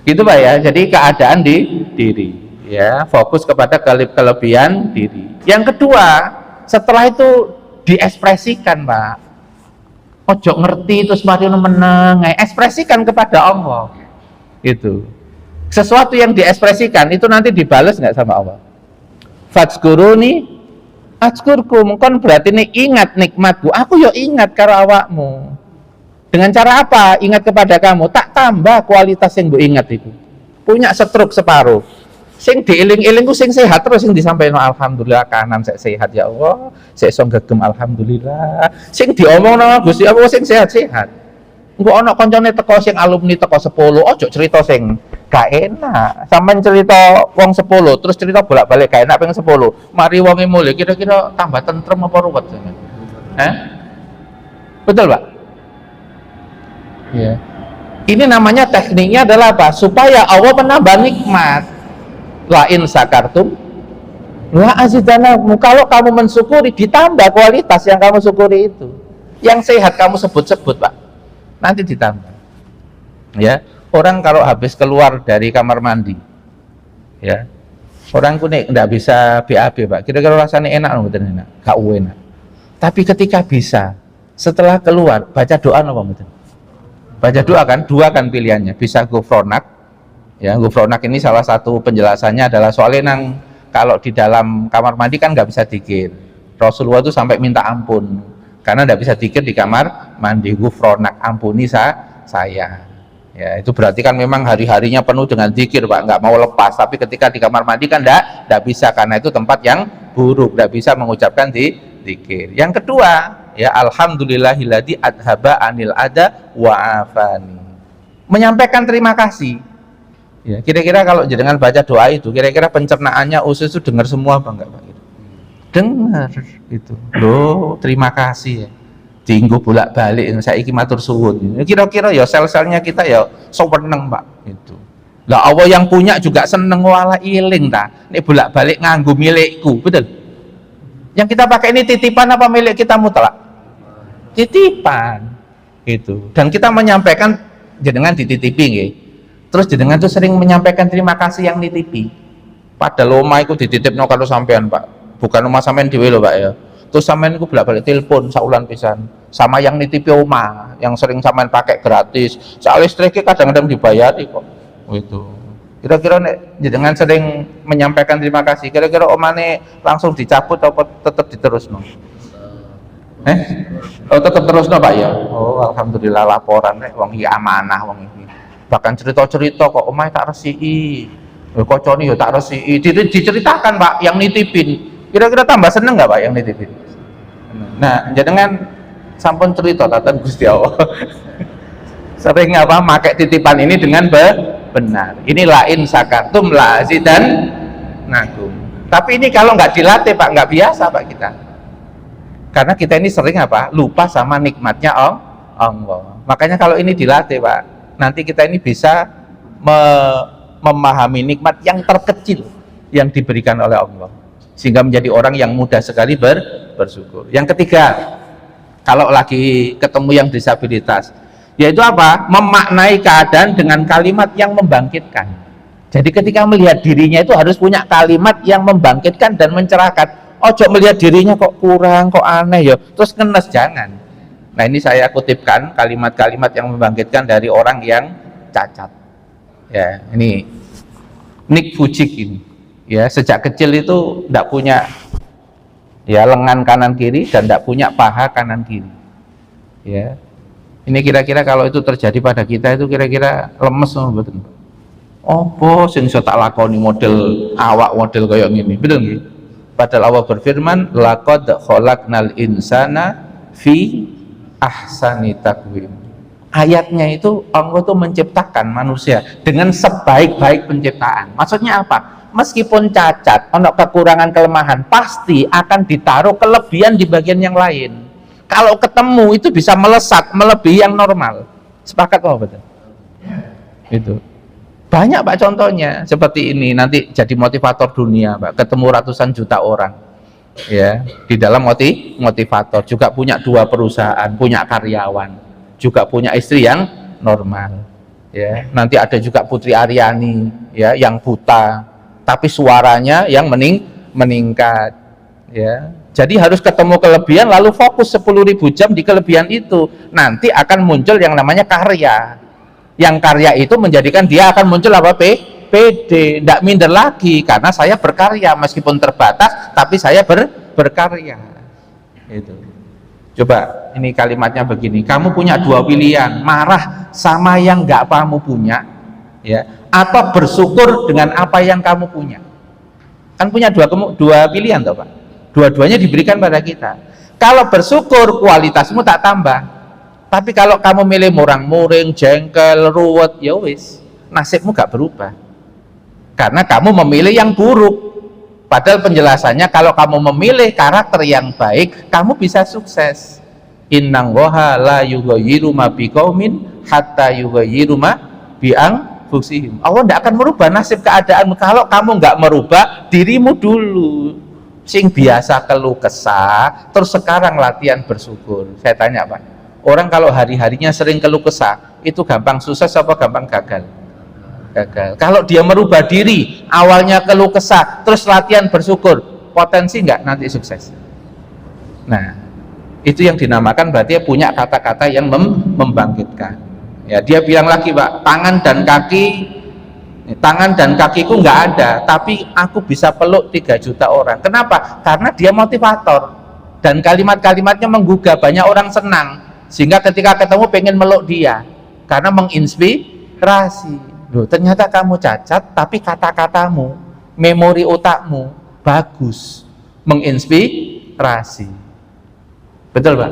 Gitu Pak ya. Jadi keadaan di diri ya, fokus kepada kelebihan diri. Yang kedua, setelah itu diekspresikan Pak. Ojo ngerti terus mari meneng, ekspresikan kepada Allah. Itu. Sesuatu yang diekspresikan itu nanti dibalas nggak sama Allah? Fadzkuruni Azkurkum, kon berarti nih ingat nikmatku, aku yo ingat karo awakmu. Dengan cara apa? Ingat kepada kamu, tak tambah kualitas yang bu ingat itu. Punya stroke separuh, sing diiling-iling ku sing sehat terus, sing disampaikan alhamdulillah kanan saya sehat ya Allah, saya song gegem alhamdulillah. Sing diomong nama Gusti Allah sing sehat-sehat. Engko ana koncone teko sing alumni teko 10, ojo cerita sing gak enak. Sampeyan cerita wong 10 terus cerita bolak-balik gak enak ping 10. Mari wonge mulih kira-kira tambah tentrem apa ruwet sampeyan? Betul, Pak? Ya. Ini namanya tekniknya adalah apa? Supaya Allah menambah nikmat. La in sakartum la azidanakum. Kalau kamu mensyukuri ditambah kualitas yang kamu syukuri itu. Yang sehat kamu sebut-sebut, Pak. Nanti ditambah. Ya. Orang kalau habis keluar dari kamar mandi, ya, orang kuning nggak bisa BAB Pak. Kira-kira rasanya enak atau betul enak? Gak enak. Tapi ketika bisa, setelah keluar baca doa apa betul? Baca doa kan, dua kan pilihannya. Bisa gufronak, ya gufronak ini salah satu penjelasannya adalah soalnya kalau di dalam kamar mandi kan nggak bisa dzikir. Rasulullah itu sampai minta ampun karena nggak bisa dzikir di kamar mandi. Gufronak, ampuni saya. Ya, itu berarti kan memang hari-harinya penuh dengan zikir, Pak, nggak mau lepas. Tapi ketika di kamar mandi kan nggak bisa, karena itu tempat yang buruk, nggak bisa mengucapkan zikir. Yang kedua, ya alhamdulillahilladzi adhaba anil ada wa afani. Menyampaikan terima kasih. Ya, kira-kira kalau jenengan baca doa itu, kira-kira pencernaannya usus itu dengar semua apa enggak, Pak? Dengar itu. Loh, terima kasih ya. Dienggo bolak-balik saiki matur suwun. Kira-kira ya sel-selnya kita ya seneng, Pak, itu. Lah Allah yang punya juga seneng, wala iling ta. Nek bolak-balik nganggo milikku, betul? Yang kita pakai ini titipan apa milik kita mutlak? Titipan. Gitu. Dan kita menyampaikan jenengan dititipi nggih. Terus jenengan tuh sering menyampaikan terima kasih yang nitipi. Padahal omah iku dititipno karo sampean, Pak. Bukan omah sampean dhewe lho, Pak ya. Terus sampean iku bolak-balik telepon saulan pisan sama yang nitipi omah, yang sering sampean pakai gratis. Soal listriknya kadang-kadang dibayari kok. Gitu. Kira-kira nek jenengan sering menyampaikan terima kasih, kira-kira omane langsung dicabut atau tetap diterusno? Oh, tetap terusno, Pak ya. Oh, alhamdulillah laporan nek wong iki amanah wong iki. Bahkan cerita-cerita kok omahe tak resiki. Kocone ya tak resiki. Diceritakan, Pak, yang nitipin. Kira-kira tambah seneng nggak, Pak, yang nitipin? Nah, jenengan sampun cerita tatan Gusti Allah. Sering apa pakai titipan ini dengan benar. Ini lain sakartum la azidan nakum. Tapi ini kalau nggak dilatih, Pak, nggak biasa, Pak, kita. Karena kita ini sering apa? Lupa sama nikmatnya Allah. Makanya kalau ini dilatih, Pak, nanti kita ini bisa memahami nikmat yang terkecil yang diberikan oleh Allah, sehingga menjadi orang yang mudah sekali bersyukur. Yang ketiga, kalau lagi ketemu yang disabilitas, yaitu apa? Memaknai keadaan dengan kalimat yang membangkitkan. Jadi ketika melihat dirinya itu harus punya kalimat yang membangkitkan dan mencerahkan. Ojo melihat dirinya kok kurang, kok aneh ya, terus ngenes, jangan. Nah, ini saya kutipkan kalimat-kalimat yang membangkitkan dari orang yang cacat. Ya, ini Nick Vujicic ini. Ya, sejak kecil itu tidak punya ya lengan kanan kiri dan tidak punya paha kanan kiri. Ya, ini kira-kira kalau itu terjadi pada kita itu kira-kira lemes, betul? Apa sing iso tak lakoni model awak model kayak gini, betul nggih? Padahal Allah berfirman, laqad khalaqnal insana fi ahsani taqwim. Ayatnya itu Allah tuh menciptakan manusia dengan sebaik-baik penciptaan. Maksudnya apa? Meskipun cacat, ono kekurangan kelemahan, pasti akan ditaruh kelebihan di bagian yang lain. Kalau ketemu itu bisa melesat, melebihi yang normal. Sepakat kok, betul? Itu. Banyak, Pak, contohnya seperti ini, nanti jadi motivator dunia, Pak, ketemu ratusan juta orang ya di dalam motivator, juga punya 2 perusahaan, punya karyawan, juga punya istri yang normal ya. Nanti ada juga Putri Aryani ya, yang buta tapi suaranya yang meningkat ya. Jadi harus ketemu kelebihan lalu fokus 10.000 jam di kelebihan itu, nanti akan muncul yang namanya karya. Yang karya itu menjadikan dia akan muncul apa? PD, tidak minder lagi karena saya berkarya meskipun terbatas, tapi saya berkarya. Itu. Coba ini kalimatnya begini, kamu punya 2 pilihan, marah sama yang nggak kamu punya, ya, atau bersyukur dengan apa yang kamu punya. Kan punya dua pilihan, toh, Pak. Dua-duanya diberikan pada kita. Kalau bersyukur kualitasmu tak tambah. Tapi kalau kamu milih murang-muring, jengkel, ruwet, ya wis, nasibmu gak berubah. Karena kamu memilih yang buruk. Padahal penjelasannya kalau kamu memilih karakter yang baik, kamu bisa sukses. Innallaha la yughayyiru ma biqaumin hatta yughayyiru ma bi anfusihim. Allah tidak akan merubah nasib keadaanmu kalau kamu nggak merubah dirimu dulu. Sing biasa keluh kesah, terus sekarang latihan bersyukur. Saya tanya, Pak. Orang kalau hari-harinya sering keluh kesah, itu gampang sukses apa gampang gagal? Gagal. Kalau dia merubah diri, awalnya keluh kesah, terus latihan bersyukur, potensi nggak nanti sukses? Nah, itu yang dinamakan berarti punya kata-kata yang membangkitkan. Ya, dia bilang lagi, Pak, tangan dan kakiku nggak ada, tapi aku bisa peluk 3 juta orang. Kenapa? Karena dia motivator dan kalimat-kalimatnya menggugah, banyak orang senang. Sehingga ketika ketemu pengen meluk dia karena menginspirasi inspirasi. Loh, ternyata kamu cacat, tapi kata-katamu, memori otakmu bagus, menginspirasi. Betul Pak?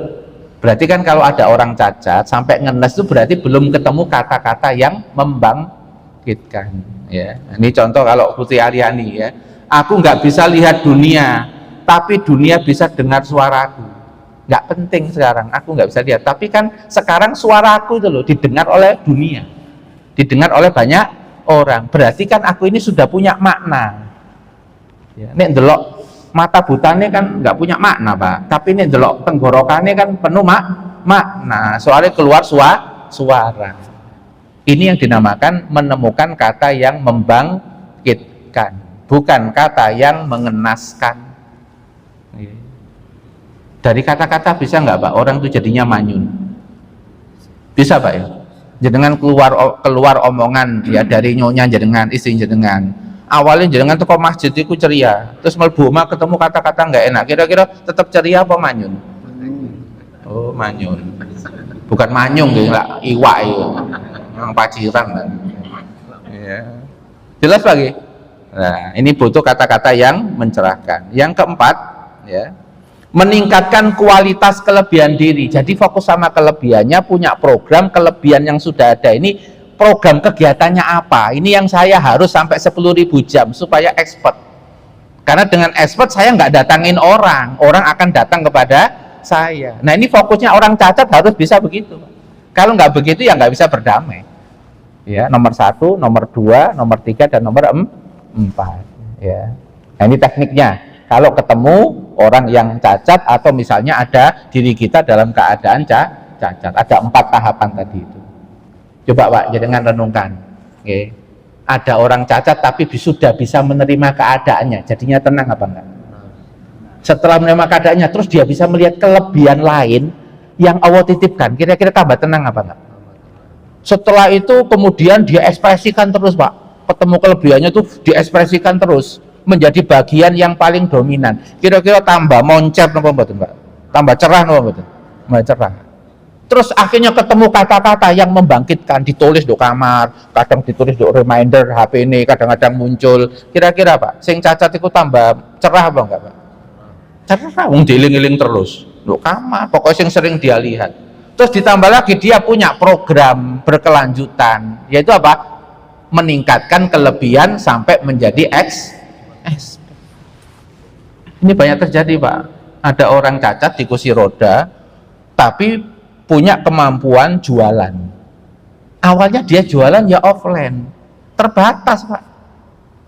Berarti kan kalau ada orang cacat sampai ngenes itu berarti belum ketemu kata-kata yang membangkitkan. Ya, ini contoh kalau Putri Aryani ya. Aku nggak bisa lihat dunia, tapi dunia bisa dengar suaraku. Nggak penting sekarang, aku nggak bisa lihat. Tapi kan sekarang suaraku itu loh didengar oleh dunia, didengar oleh banyak orang. Berarti kan aku ini sudah punya makna. Ya, ini ndelok mata butane kan nggak punya makna Pak, tapi ini ndelok tenggorokannya kan penuh makna, soalnya keluar suara. Ini yang dinamakan menemukan kata yang membangkitkan, bukan kata yang mengenaskan. Dari kata-kata bisa nggak Pak orang itu jadinya manyun? Bisa Pak ya? Jenengan keluar omongan ya dari nyonya jenengan, istri jenengan. Awalnya jenengan teko masjid itu ceria, terus mlebu omah ketemu kata-kata nggak enak, kira-kira tetap ceria apa manyun? Oh manyun, bukan manyung gitu, iwak itu, yang paciran kan. Ya. Jelas lagi. Nah ini butuh kata-kata yang mencerahkan. Yang keempat, ya, meningkatkan kualitas kelebihan diri. Jadi fokus sama kelebihannya, punya program kelebihan yang sudah ada ini. Program kegiatannya apa? Ini yang saya harus sampai 10.000 jam supaya expert. Karena dengan expert saya nggak datangin orang akan datang kepada saya. Nah ini fokusnya orang cacat harus bisa begitu. Kalau nggak begitu ya nggak bisa berdamai. Ya nomor 1, nomor 2, nomor 3 dan nomor 4. Ya. Nah ini tekniknya. Kalau ketemu orang yang cacat atau misalnya ada diri kita dalam keadaan cacat, ada 4 tahapan tadi itu. Coba Pak, jangan renungkan. Okay. Ada orang cacat tapi sudah bisa menerima keadaannya, jadinya tenang apa enggak? Setelah menerima keadaannya, terus dia bisa melihat kelebihan lain yang Allah titipkan, kira-kira tambah tenang apa enggak? Setelah itu kemudian dia ekspresikan terus Pak, ketemu kelebihannya tuh diekspresikan terus, menjadi bagian yang paling dominan. Kira-kira tambah moncer apa mboten Pak? Tambah cerah apa mboten? Tambah cerah. Terus akhirnya ketemu kata-kata yang membangkitkan, ditulis di kamar, kadang ditulis di reminder HP ini, kadang-kadang muncul. Kira-kira Pak, sing cacat itu tambah cerah apa enggak Pak? Cerah, wong dieling-eling terus di kamar, pokoknya yang sering dia lihat. Terus ditambah lagi dia punya program berkelanjutan, yaitu apa? Meningkatkan kelebihan sampai menjadi expert. Ini banyak terjadi Pak. Ada orang cacat di kursi roda, tapi punya kemampuan jualan. Awalnya dia jualan ya offline, terbatas Pak.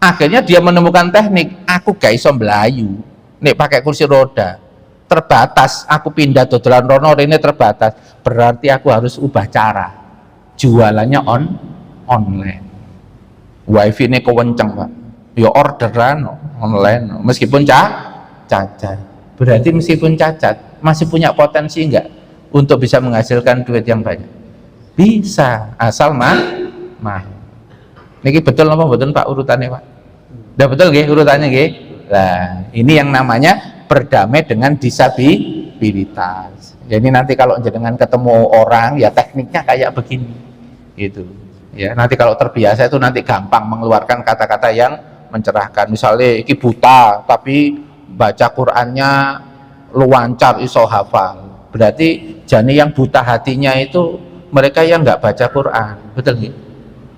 Akhirnya dia menemukan teknik, aku gak iso melayu nek pakai kursi roda, terbatas, aku pindah dodolan rono ini terbatas, berarti aku harus ubah cara, jualannya online. Wifi ini kewenceng Pak, ya orderan online, meskipun cacat. Berarti meskipun cacat masih punya potensi enggak untuk bisa menghasilkan duit yang banyak? Bisa, asal mah. Niki betul apa betul Pak urutannya Pak? Udah betul nggih urutannya nggih? Nah, ini yang namanya berdamai dengan disabilitas. Jadi nanti kalau jenengan ketemu orang ya tekniknya kayak begini. Gitu. Ya, nanti kalau terbiasa itu nanti gampang mengeluarkan kata-kata yang mencerahkan. Misalnya iki buta tapi baca Qur'annya luancar iso hafal. Berarti jani yang buta hatinya itu mereka yang nggak baca Quran, betul nggak?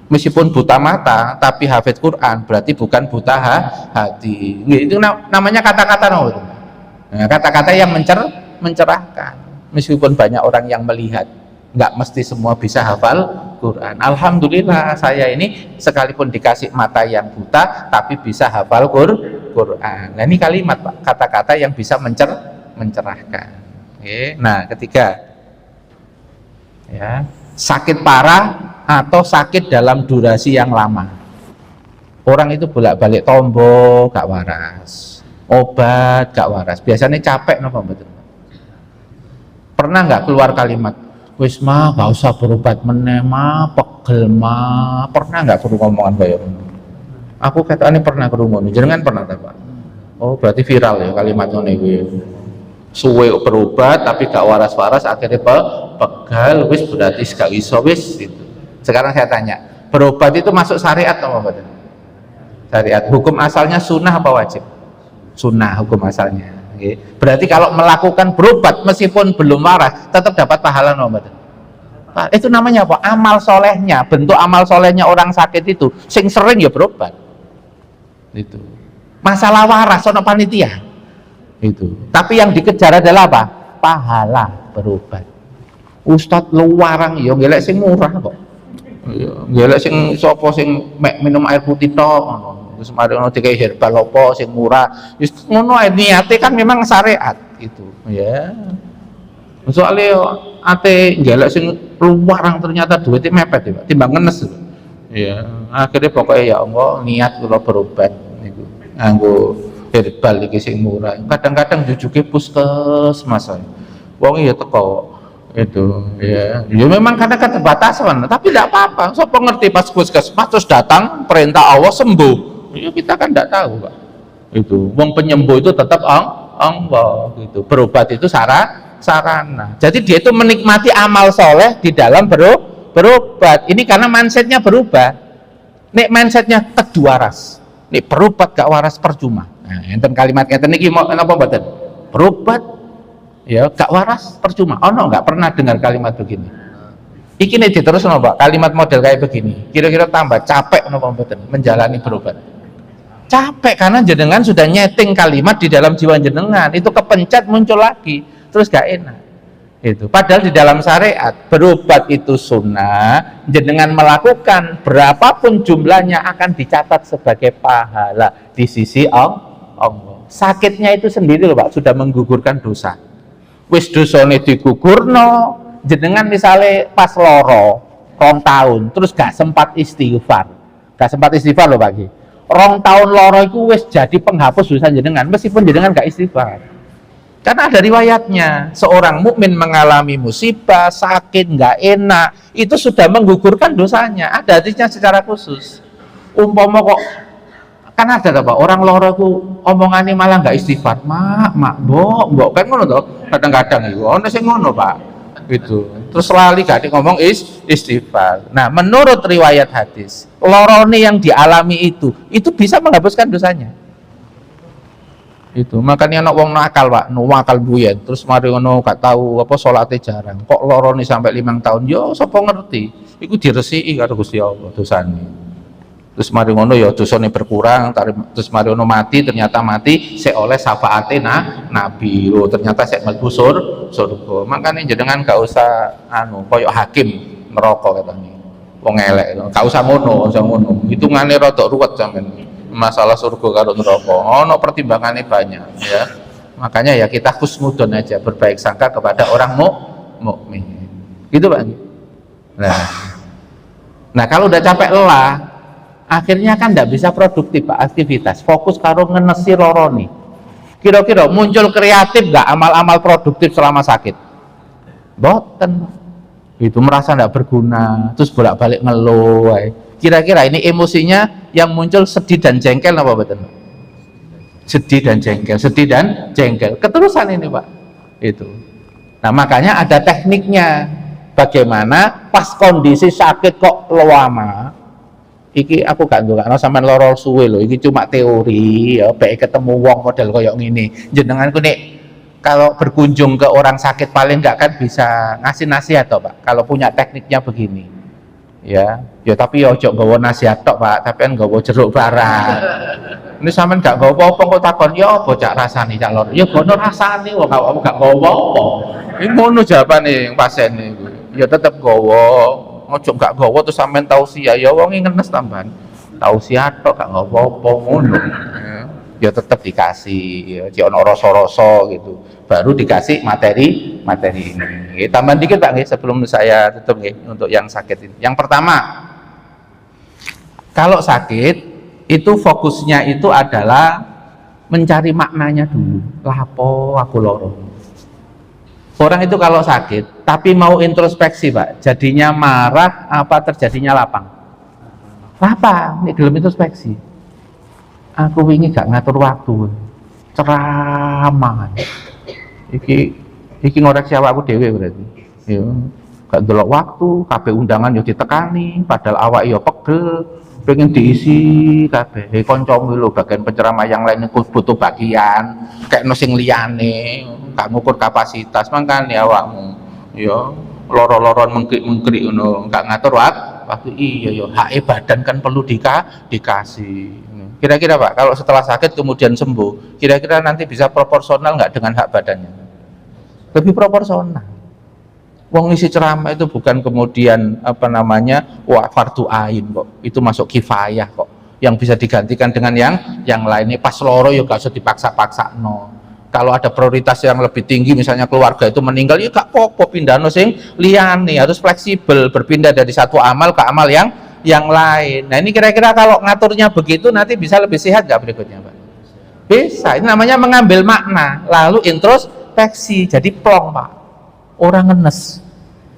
Meskipun buta mata tapi hafid Quran, berarti bukan buta hati. Itu namanya kata-kata nah, kata-kata yang mencerahkan. Meskipun banyak orang yang melihat, nggak mesti semua bisa hafal Quran. Alhamdulillah saya ini sekalipun dikasih mata yang buta tapi bisa hafal Quran. Nah ini kalimat Pak, kata-kata yang bisa mencerahkan. Oke. Nah ketiga, ya, sakit parah atau sakit dalam durasi yang lama. Orang itu bolak-balik tombo gak waras, obat gak waras, biasanya capek nopo betul. Pernah nggak keluar kalimat wis mah gak usah berobat meneh mah pegel mah? Pernah nggak perlu ngomongan kayak aku katanya pernah kerumunan, jenengan pernah tak Pak? Oh berarti viral ya kalimat ini. Suwe berobat tapi gak waras-waras akhirnya pegal wis berarti gak iso wis gitu. Sekarang saya tanya, Berobat itu masuk syariat apa betul? Syariat. Hukum asalnya sunnah apa wajib? Sunnah hukum asalnya. Okay. Berarti kalau melakukan berobat meskipun belum waras tetap dapat pahala apa betul? Itu namanya apa? Amal solehnya. Bentuk amal solehnya orang sakit itu sing sering ya berobat. Itu. Masalah waras ono panitia. Itu. Tapi yang dikejar adalah apa? Pahala berobat. Ustadz lu warang ya ngelek sing murah kok. Ngelek sing sapa sing minum air putih tok ngono. Terus mari ono dikai herbal apa sing murah. Wis ngono ae niate kan memang syariat itu, ya. Soalnya ate ngelek sing luwarang ternyata duitnya mepet ya, timbang ngenes. Ya, akhirnya pokoknya ya Allah niat kula berobat niku. Nganggo herbal iki sing murah. Kadang-kadang jujuke puskesmas ae. Wong ya teko itu ya memang kadang keterbatasan tapi tidak apa-apa. Siapa ngerti pas puskesmas terus datang perintah Allah sembuh ya kita kan tidak tahu Pak. Itu wong penyembuh itu tetap Allah gitu. Berobat itu sarana. Jadi dia itu menikmati amal soleh di dalam berobat. Ini karena mindsetnya berubah. Nek mindsetnya kedua waras. Nek berobat gak waras percuma. Nah, enten kalimat ngeten niki mau napa mboten? Berobat ya gak waras percuma. Ono nggak pernah dengar kalimat begini? Iki nih terus Pak, kalimat model kayak begini kira-kira tambah capek napa mboten menjalani berobat? Capek karena jenengan sudah nyeting kalimat di dalam jiwa jenengan, itu kepencet muncul lagi terus gak enak itu. Padahal di dalam syariat berobat itu sunnah, jenengan melakukan berapapun jumlahnya akan dicatat sebagai pahala di sisi Allah. Sakitnya itu sendiri loh Pak sudah menggugurkan dosa. Wis dosane digugurno, jenengan misalnya pas loro 2 tahun terus gak sempat istighfar loh Pak. 2 tahun loro itu wis jadi penghapus dosa jenengan meskipun jenengan gak istighfar. Karena ada riwayatnya seorang mukmin mengalami musibah, sakit, gak enak, itu sudah menggugurkan dosanya. Ada hadisnya secara khusus. Umpama kok kan ada Pak orang loro ku omongannya malah nggak istighfar, mak mbok kan ngono toh kadang-kadang itu ono sing ngono Pak gitu terus lali gak ngomong istighfar. Nah menurut riwayat hadis lorone yang dialami itu bisa menghapuskan dosanya itu. Makanya anak wong nakal Pak, nakal buyen terus mari ngono gak tahu apa salate jarang kok lorone sampai 5 tahun yo sapa ngerti iku diresiki karo Gusti Allah dosane. Terus mari ngono ya dosane berkurang, terus mari ngono ternyata mati sik oleh syafaate nabi. Loh ternyata sik mlebu surga. Makane jenengan gak usah koyo hakim neraka katanya. Wong elek, gak usah ngono. Hitungane rada ruwet sampean. Masalah surga karo neraka. Ono pertimbangannya banyak ya. Makanya ya kita husnudon aja, berbaik sangka kepada orang mukmin. Gitu Pak. Nah kalau udah capek lelah akhirnya kan tidak bisa produktif Pak aktivitas, fokus karo ngenesi loroni. Kira-kira muncul kreatif nggak amal-amal produktif selama sakit? Boten. Itu merasa tidak berguna, terus bolak-balik ngeluh. Kira-kira ini emosinya yang muncul sedih dan jengkel apa betul? Sedih dan jengkel, keterusan ini Pak. Itu. Nah makanya ada tekniknya. Bagaimana pas kondisi sakit kok lama? Iki aku gak ndongakno sampean lara suwe lho, iki cuma teori ya, baik ketemu wong model koyo ngene. Jenenganku nek kalau berkunjung ke orang sakit paling enggak kan bisa ngasih nasihat toh Pak, kalau punya tekniknya begini. Ya tapi ya ojo nggawa nasihat tok Pak, tapi kan nggawa jeruk barang. Ini sampean gak nggawa apa-apa kok takon, ya apa cak rasane cak loro? Ya ngono rasane wong awakmu gak nggawa apa. Iki ngono jawabane pasien niku. Ya tetep nggawa. Ojo gak gowo terus sampean tausiah ya wong ngenes tambahan tausiah tok gak apa-apa ngono ya tetep dikasih ya ono rasa-rasa gitu baru dikasih materi ini. Tambahan dikit Pak nggih sebelum saya tutup nggih untuk yang sakit ini. Yang pertama kalau sakit itu fokusnya itu adalah mencari maknanya dulu. Lapo aku loro. Orang itu kalau sakit tapi mau introspeksi Pak, jadinya marah apa terjadinya lapang? Lapang, ini gelem introspeksi. Aku wingi gak ngatur waktu, ceramah. Iki ngoreksi awakku dhewe berarti. Ya. gak ndelok waktu, kabeh undangan yo ditekani, padahal awak yo pegel, pengen diisi kabeh. Kancamu lho bagian penceramah yang lain iku butuh bagian, kayak sing liyane, gak ngukur kapasitas, mangkane awakmu yo loro-loron mengkrik-mengkrik ngono, gak ngatur waktu. Iya yo, hak badan kan perlu dikasih. Kira-kira Pak, kalau setelah sakit kemudian sembuh, kira-kira nanti bisa proporsional nggak dengan hak badannya? Lebih proporsional. Wong isi ceramah itu bukan kemudian apa namanya fardu ain kok, itu masuk kifayah kok, yang bisa digantikan dengan yang lainnya. Pas loro ya gak usah dipaksa-paksa no. Kalau ada prioritas yang lebih tinggi, misalnya keluarga itu meninggal, ya gak apa-apa pindah no sing liyane, harus fleksibel, berpindah dari satu amal ke amal yang lain. Nah ini kira-kira kalau ngaturnya begitu nanti bisa lebih sehat nggak berikutnya Pak? Bisa, ini namanya mengambil makna lalu introspeksi, jadi plong Pak, orang ngenes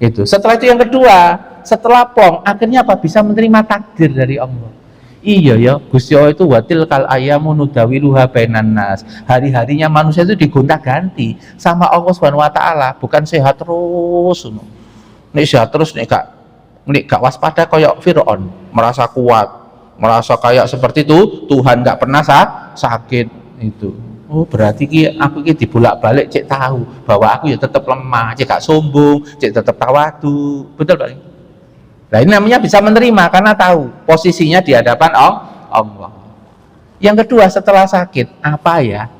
itu. Setelah itu yang kedua, setelah plong akhirnya apa? Bisa menerima takdir dari Allah. Iya ya, Gusti Allah itu watil kal ayamu nudawiluha bainan nas. Hari-harinya manusia itu digonta-ganti sama Allah Subhanahu wa taala, bukan sehat terus. Nek sehat terus nek gak waspada kayak Fir'aun, merasa kuat, merasa kayak seperti itu, Tuhan gak pernah sakit itu. Oh berarti aku dibolak-balik cek tahu bahwa aku ya tetap lemah, cek gak sombong, cek tetap tawadu, betul Pak? Nah ini namanya bisa menerima karena tahu posisinya di hadapan Allah. Yang kedua setelah sakit apa ya?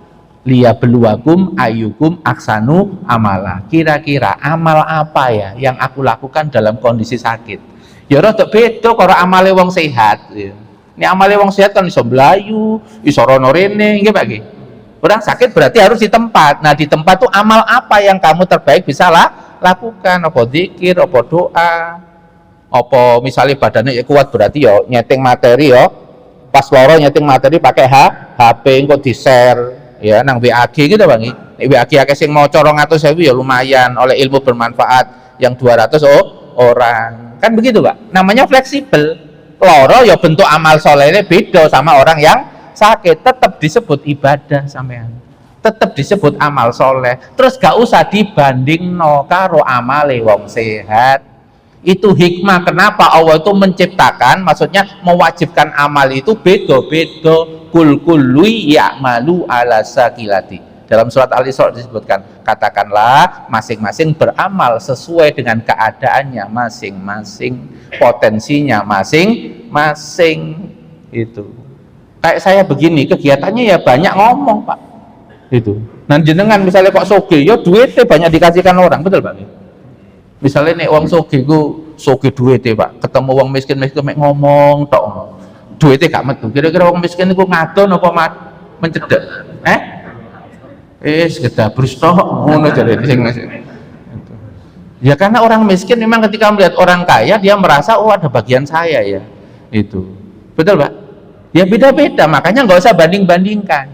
Liya beluwakum ayyukum aksanu amala. Kira-kira amal apa ya yang aku lakukan dalam kondisi sakit? Ya rada beda karo amale wong sehat. Ini amale wong sehat kan iso mlayu, iso rono rene, nggih Pak nggih. Orang sakit berarti harus di tempat. Nah, di tempat tuh amal apa yang kamu terbaik bisa lakukan? Apa zikir, apa doa, apa misalnya badannya kuat berarti yo nyeting materi yo. Pas loro nyeting materi pakai HP engko di-share. Ya nang WAG gitu Bang. WAG akeh sing maca 200.000 ya lumayan, oleh ilmu bermanfaat yang 200 orang. Kan begitu Pak. Namanya fleksibel. Loro ya bentuk amal solehnya beda sama orang yang sakit, tetap disebut ibadah sampean. Tetap disebut amal soleh. Terus gak usah dibanding no karo amale wong sehat. Itu hikmah kenapa Allah itu menciptakan, maksudnya mewajibkan amal itu beda-beda. Kul kullu ya'malu ala sakilati. Dalam surat Al-Isra disebutkan, katakanlah masing-masing beramal sesuai dengan keadaannya masing-masing, potensinya masing-masing. Itu kayak saya begini, kegiatannya ya banyak ngomong Pak. Itu nah jenengan misalnya kok soge, ya duitnya banyak dikasihkan orang, betul Pak? Misalnya nih uang soge ku soge duitnya Pak, ketemu uang miskin mek ngomong tok duitnya gak metu. Kira-kira uang miskin itu ngadon apa mencedek? Sekedabrus tok ngono jare sing. Ya karena orang miskin memang ketika melihat orang kaya dia merasa oh ada bagian saya ya. Itu. Betul Pak? Ya beda-beda, makanya nggak usah banding-bandingkan.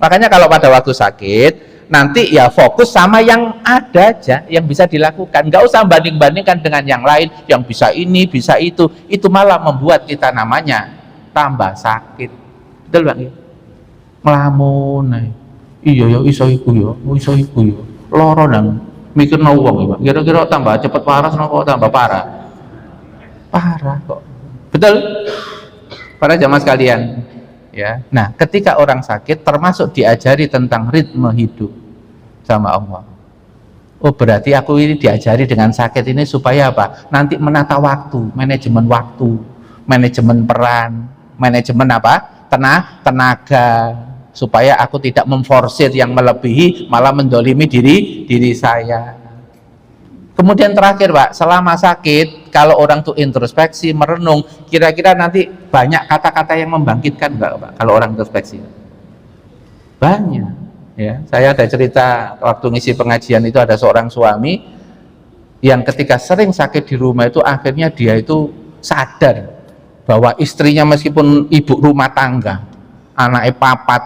Makanya kalau pada waktu sakit nanti ya fokus sama yang ada aja yang bisa dilakukan, nggak usah banding-bandingkan dengan yang lain yang bisa ini bisa itu malah membuat kita namanya tambah sakit. Betul Pak? Melamun iya ya iso iku ya loro nang mikirno wong Pak. Kira-kira tambah cepet waras napa tambah parah kok. Betul para jamaah sekalian ya. Nah ketika orang sakit termasuk diajari tentang ritme hidup sama Allah. Oh berarti aku ini diajari dengan sakit ini supaya apa? Nanti menata waktu, manajemen peran, manajemen apa? Tenaga, supaya aku tidak memforsir yang melebihi malah mendolimi diri saya. Kemudian terakhir Pak, selama sakit kalau orang tuh introspeksi, merenung, kira-kira nanti banyak kata-kata yang membangkitkan enggak Pak kalau orang introspeksi? Banyak ya. Saya ada cerita waktu ngisi pengajian itu, ada seorang suami yang ketika sering sakit di rumah itu akhirnya dia itu sadar bahwa istrinya meskipun ibu rumah tangga, anaknya papat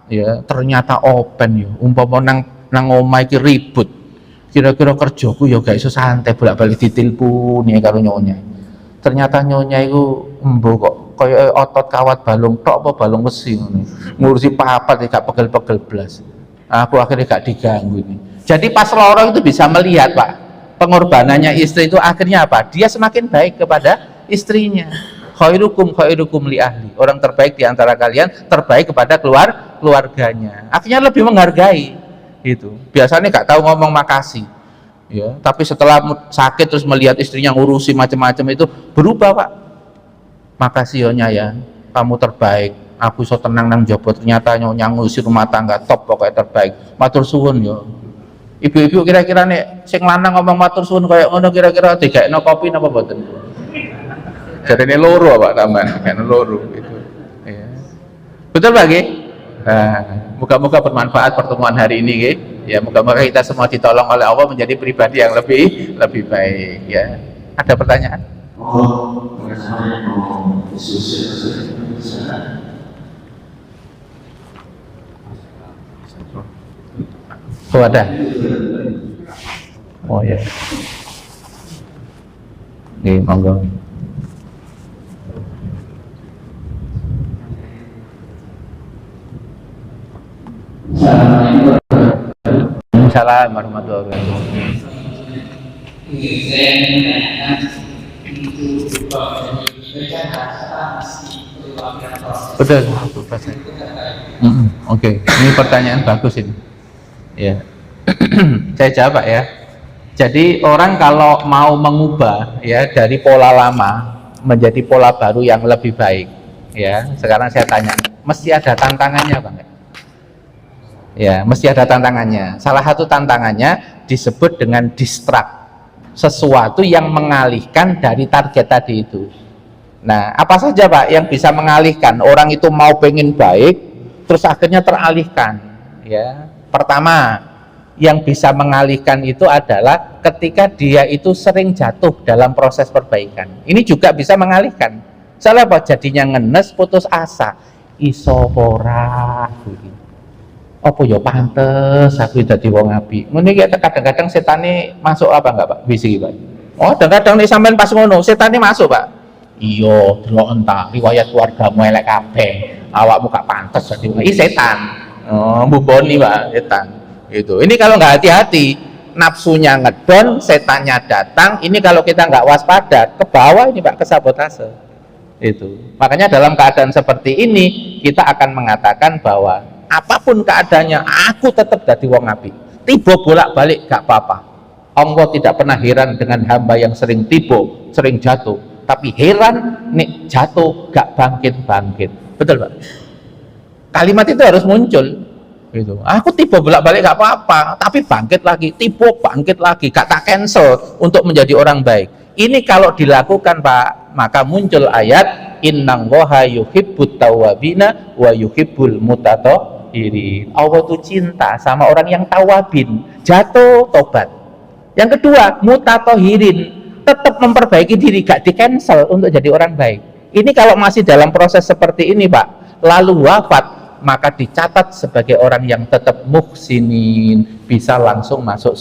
ya, ternyata open ya, umpama nang omah iki ribut, kira-kira kerjaku ya gak iso santai bolak-balik ditelepon ya karo nyonya. Ternyata nyonya itu embo kok kaya otot kawat balung tok apa balung besi ngono. Ngurusi papat gak pegel-pegel blas. Aku akhirnya gak diganggu ini. Jadi pas loro itu bisa melihat Pak, pengorbanannya istri itu akhirnya apa? Dia semakin baik kepada istrinya. Khairukum li ahli. Orang terbaik di antara kalian terbaik kepada keluarganya. Akhirnya lebih menghargai itu. Biasanya nggak tahu ngomong makasih. Ya, tapi setelah sakit terus melihat istrinya ngurusi macam-macam itu berubah, Pak. Makasih ya, kamu terbaik. Aku so tenang nang jobo, ternyata nyonya ngurusi rumah tangga top, pokoknya terbaik. Matur suwun yo. Ibu-ibu kira-kira nih sing lanang ngomong matur suwun kayak ngono kira-kira digekno kopi napa mboten? Jadine loro Pak tambahan, kan loro itu. Ya. Betul Pak nggih? Nah, moga-moga bermanfaat pertemuan hari ini nggih. Ya, moga-moga kita semua ditolong oleh Allah menjadi pribadi yang lebih baik ya. Ada pertanyaan? Oh ada. Oh ya. Nih, monggo. Assalamualaikum warahmatullahi wabarakatuh. Betul. Oke, ini pertanyaan bagus ini. Ya, saya jawab Pak ya. Jadi orang kalau mau mengubah ya dari pola lama menjadi pola baru yang lebih baik, ya. Sekarang saya tanya, mesti ada tantangannya Bang? Ya, mesti ada tantangannya. Salah satu tantangannya disebut dengan distract, sesuatu yang mengalihkan dari target tadi itu. Nah, apa saja Pak yang bisa mengalihkan? Orang itu mau pengen baik, terus akhirnya teralihkan. Ya, pertama yang bisa mengalihkan itu adalah ketika dia itu sering jatuh dalam proses perbaikan. Ini juga bisa mengalihkan. Salah Pak jadinya ngenes, putus asa, iso ora gitu. Apa ya pantes aku dadi wong apik. Ngene iki kadang-kadang setane masuk apa enggak Pak? Bisi Pak. Oh, kadang-kadang nek sampean pas ngono, setane masuk Pak. Iya, delok entak riwayat keluargamu elek kabeh. Awakmu gak pantes dadi wong. Iki setan. Oh, mbuboni Pak, setan. Itu. Ini kalau nggak hati-hati, nafsunya ngedon, setannya datang. Ini kalau kita nggak waspada, ke bawah ini Pak, ke sabotase. Itu. Makanya dalam keadaan seperti ini, kita akan mengatakan bahwa apapun keadaannya, aku tetap jadi wong apik. Tiba bolak-balik gak apa-apa. Allah tidak pernah heran dengan hamba yang sering tiba, sering jatuh. Tapi heran nih jatuh gak bangkit-bangkit. Betul Pak? Kalimat itu harus muncul. Gitu. Aku tiba bolak-balik gak apa-apa, tapi bangkit lagi, tiba bangkit lagi, gak tak cancel untuk menjadi orang baik. Ini kalau dilakukan Pak, maka muncul ayat innallaha yuhibbut tawwabina wa yuhibbul mutatahhirin. Allah itu cinta sama orang yang tawabin, jatuh tobat. Yang kedua, mutatahhirin, tetap memperbaiki diri, gak di cancel untuk jadi orang baik. Ini kalau masih dalam proses seperti ini Pak, lalu wafat, maka dicatat sebagai orang yang tetap muhsinin, bisa langsung masuk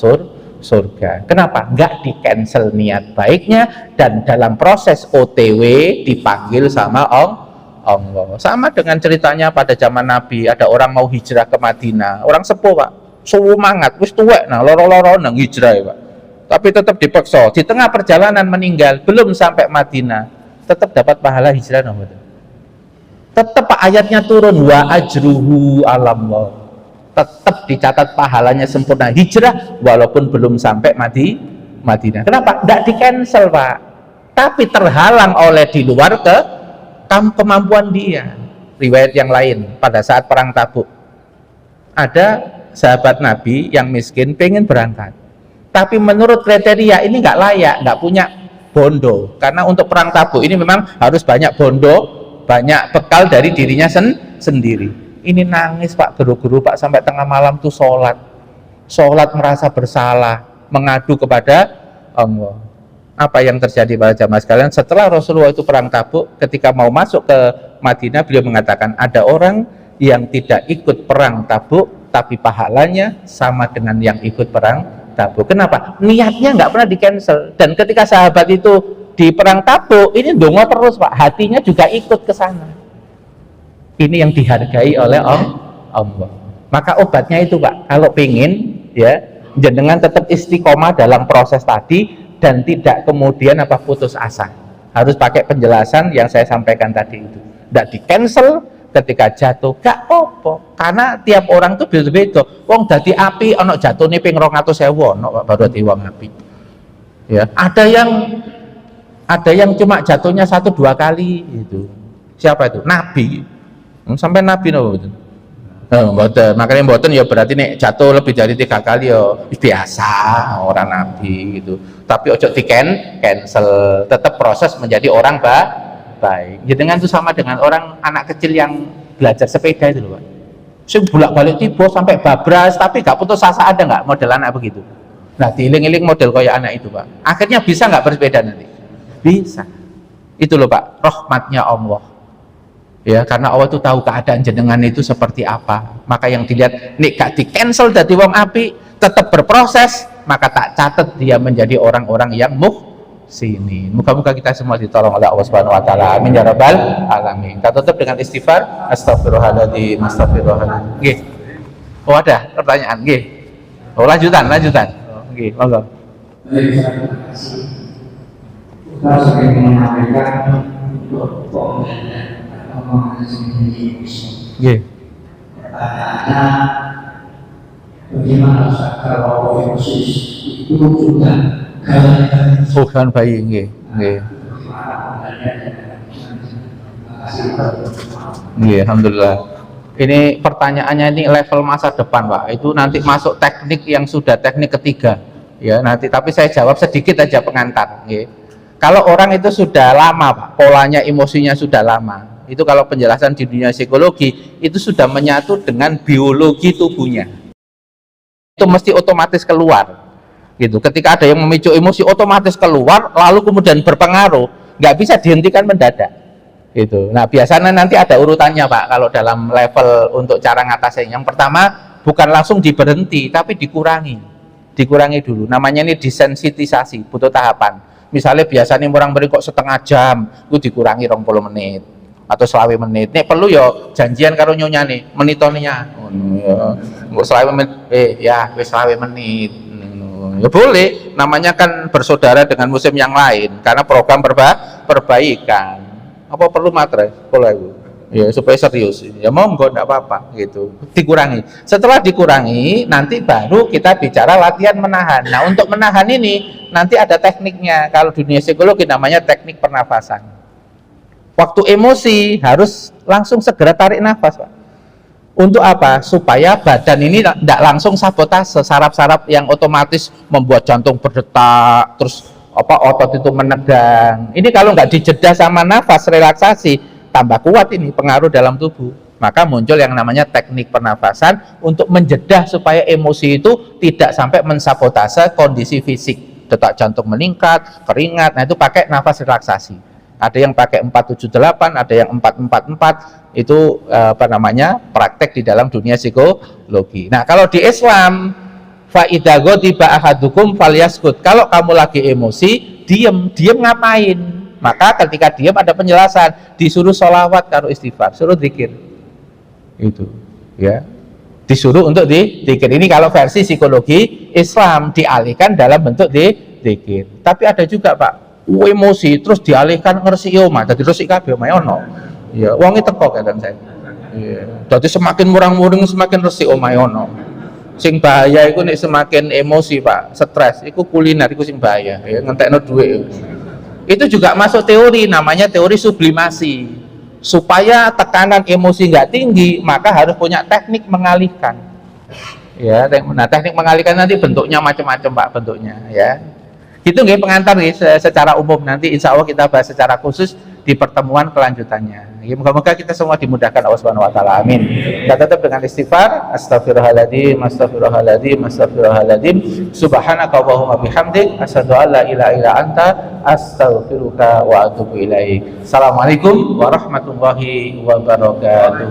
surga. Kenapa? Nggak di cancel niat baiknya, dan dalam proses OTW dipanggil sama Allah. Sama dengan ceritanya pada zaman Nabi, ada orang mau hijrah ke Madinah, orang sepuh Pak, semangat, wis tuwek, nah loro-loro nang hijrah ya Pak, tapi tetap dipaksa, di tengah perjalanan meninggal, belum sampai Madinah, tetap dapat pahala hijrah nomor. Tetap ayatnya turun, wa ajruhu alallah, tetap dicatat pahalanya sempurna hijrah walaupun belum sampai Madinah. Kenapa? Tidak di cancel Pak, tapi terhalang oleh di luar kemampuan dia. Riwayat yang lain, pada saat perang Tabuk, ada sahabat Nabi yang miskin pengen berangkat, tapi menurut kriteria ini nggak layak, nggak punya bondo, karena untuk perang Tabuk ini memang harus banyak bondo, banyak bekal dari dirinya sendiri. Ini nangis Pak, geru-geru Pak, sampai tengah malam tuh sholat merasa bersalah, mengadu kepada Allah. Apa yang terjadi pada jamaah sekalian? Setelah Rasulullah itu perang Tabuk, ketika mau masuk ke Madinah, beliau mengatakan ada orang yang tidak ikut perang Tabuk tapi pahalanya sama dengan yang ikut perang Tabuk. Kenapa? Niatnya nggak pernah di cancel. Dan ketika sahabat itu di perang Tabuk, ini dongo terus Pak, hatinya juga ikut ke sana. Ini yang dihargai oleh Allah. Maka obatnya itu Pak, kalau pengen ya Jenengan tetap istiqomah dalam proses tadi dan tidak kemudian putus asa. Harus pakai penjelasan yang saya sampaikan tadi itu. Tidak di cancel ketika jatuh, gak apa, karena tiap orang tuh beda-beda. Wong dadi api ono jatuhne ping 200.000 ono baru dadi wong api. Ya, ada yang cuma jatuhnya 1-2 kali itu. Siapa itu? Nabi. Sampai Nabi no. Mboten, makanya mboten ya berarti nek jatuh lebih dari 3 kali ya biasa orang Nabi gitu. Tapi ojo cancel, tetap proses menjadi orang baik. Ya dengan itu sama dengan orang anak kecil yang belajar sepeda itu loh, Pak. Sing bolak-balik tiba sampai babras tapi gak putus asa, ada nggak model anak begitu? Nah, diiling-iling model kayak anak itu, Pak. Akhirnya bisa nggak bersepeda nanti? Bisa. Itu loh, Pak, rahmatnya Allah. Ya, karena Allah itu tahu keadaan jenengan itu seperti apa. Maka yang dilihat nek gak di cancel dari wong api, tetap berproses, maka tak catat dia menjadi orang-orang yang muhsinin. Muka-muka kita semua ditolong oleh Allah Subhanahu wa taala. Amin ya rabbal alamin. Kita tutup dengan istighfar. Astagfirullahaladzim, astagfirullahaladzim. Nggih. Oh, ada pertanyaan, nggih. Oh, lanjutan. Nggih, monggo. Kita sering menyampaikan Nggih. Pertanyaannya, bagaimana kalau emosi itu sudah Bukan bayi, nggih. Nggih, alhamdulillah. Ini pertanyaannya ini level masa depan, Pak. Itu nanti masuk teknik yang sudah teknik ketiga. Ya, nanti tapi saya jawab sedikit aja pengantar, nggih. Kalau orang itu sudah lama, Pak, polanya emosinya sudah lama. Itu kalau penjelasan di dunia psikologi itu sudah menyatu dengan biologi tubuhnya. Itu mesti otomatis keluar. Gitu. Ketika ada yang memicu emosi otomatis keluar, lalu kemudian berpengaruh, nggak bisa dihentikan mendadak. Gitu. Nah, biasanya nanti ada urutannya, Pak, kalau dalam level untuk cara ngatasin. Yang pertama, bukan langsung diberhenti, tapi dikurangi dulu. Namanya ini desensitisasi, butuh tahapan. Misalnya biasanya orang beri kok setengah jam, itu dikurangi 20 menit atau 20 menit. Nek perlu ya janjian karo nyonya nih, menitoninya. Nggak 20 menit, ya wis 20 menit. Ya boleh, namanya kan bersaudara dengan musim yang lain karena program perbaikan. Apa perlu materai? Kalau itu ya supaya serius ya monggo, enggak apa-apa gitu, dikurangi. Setelah dikurangi nanti baru kita bicara latihan menahan. Nah, untuk menahan ini nanti ada tekniknya. Kalau dunia psikologi namanya teknik pernafasan. Waktu emosi harus langsung segera tarik nafas, Pak. Untuk apa? Supaya badan ini tidak langsung sabotase saraf-saraf yang otomatis membuat jantung berdetak, terus otot itu menegang. Ini kalau nggak dijeda sama nafas relaksasi, tambah kuat ini pengaruh dalam tubuh. Maka muncul yang namanya teknik pernafasan untuk menjeda supaya emosi itu tidak sampai mensabotase kondisi fisik, detak jantung meningkat, keringat. Nah, itu pakai nafas relaksasi. Ada yang pakai 478, ada yang 444. Itu praktek di dalam dunia psikologi. Nah, kalau di Islam, fa idza ghadiba ahadukum falyaskut. Kalau kamu lagi emosi, diem ngapain? Maka ketika diam ada penjelasan, disuruh sholawat karo istighfar, suruh zikir. Itu, ya. Disuruh untuk zikir. Ini kalau versi psikologi Islam dialihkan dalam bentuk zikir. Tapi ada juga, Pak, emosi terus dialihkan ngeresiki omah, dadi resik kabeh omahe ono. Ya, wong iki teko kadang saya. Iya. Dadi semakin murang-muring semakin resik omahe ono. Sing bahaya iku nek semakin emosi, Pak, stres, iku kuliner iku sing bahaya, ya ngentekno dhuwit. Itu juga masuk teori, namanya teori sublimasi. Supaya tekanan emosi nggak tinggi, maka harus punya teknik mengalihkan. Ya, nah teknik mengalihkan nanti bentuknya macam-macam, Pak, bentuknya, ya. Itu nggih pengantar nggih secara umum, nanti insya Allah kita bahas secara khusus di pertemuan kelanjutannya. Moga-moga kita semua dimudahkan Allah Subhanahu wa taala. Amin. Kita tutup dengan istighfar. Astagfirullahaladzim, astagfirullahaladzim, astagfirullahaladzim. Subhanaka Allahumma bihamdik, asyhadu an la ilaha illa anta, astaghfiruka wa atubu ilaik. Assalamualaikum warahmatullahi wabarakatuh.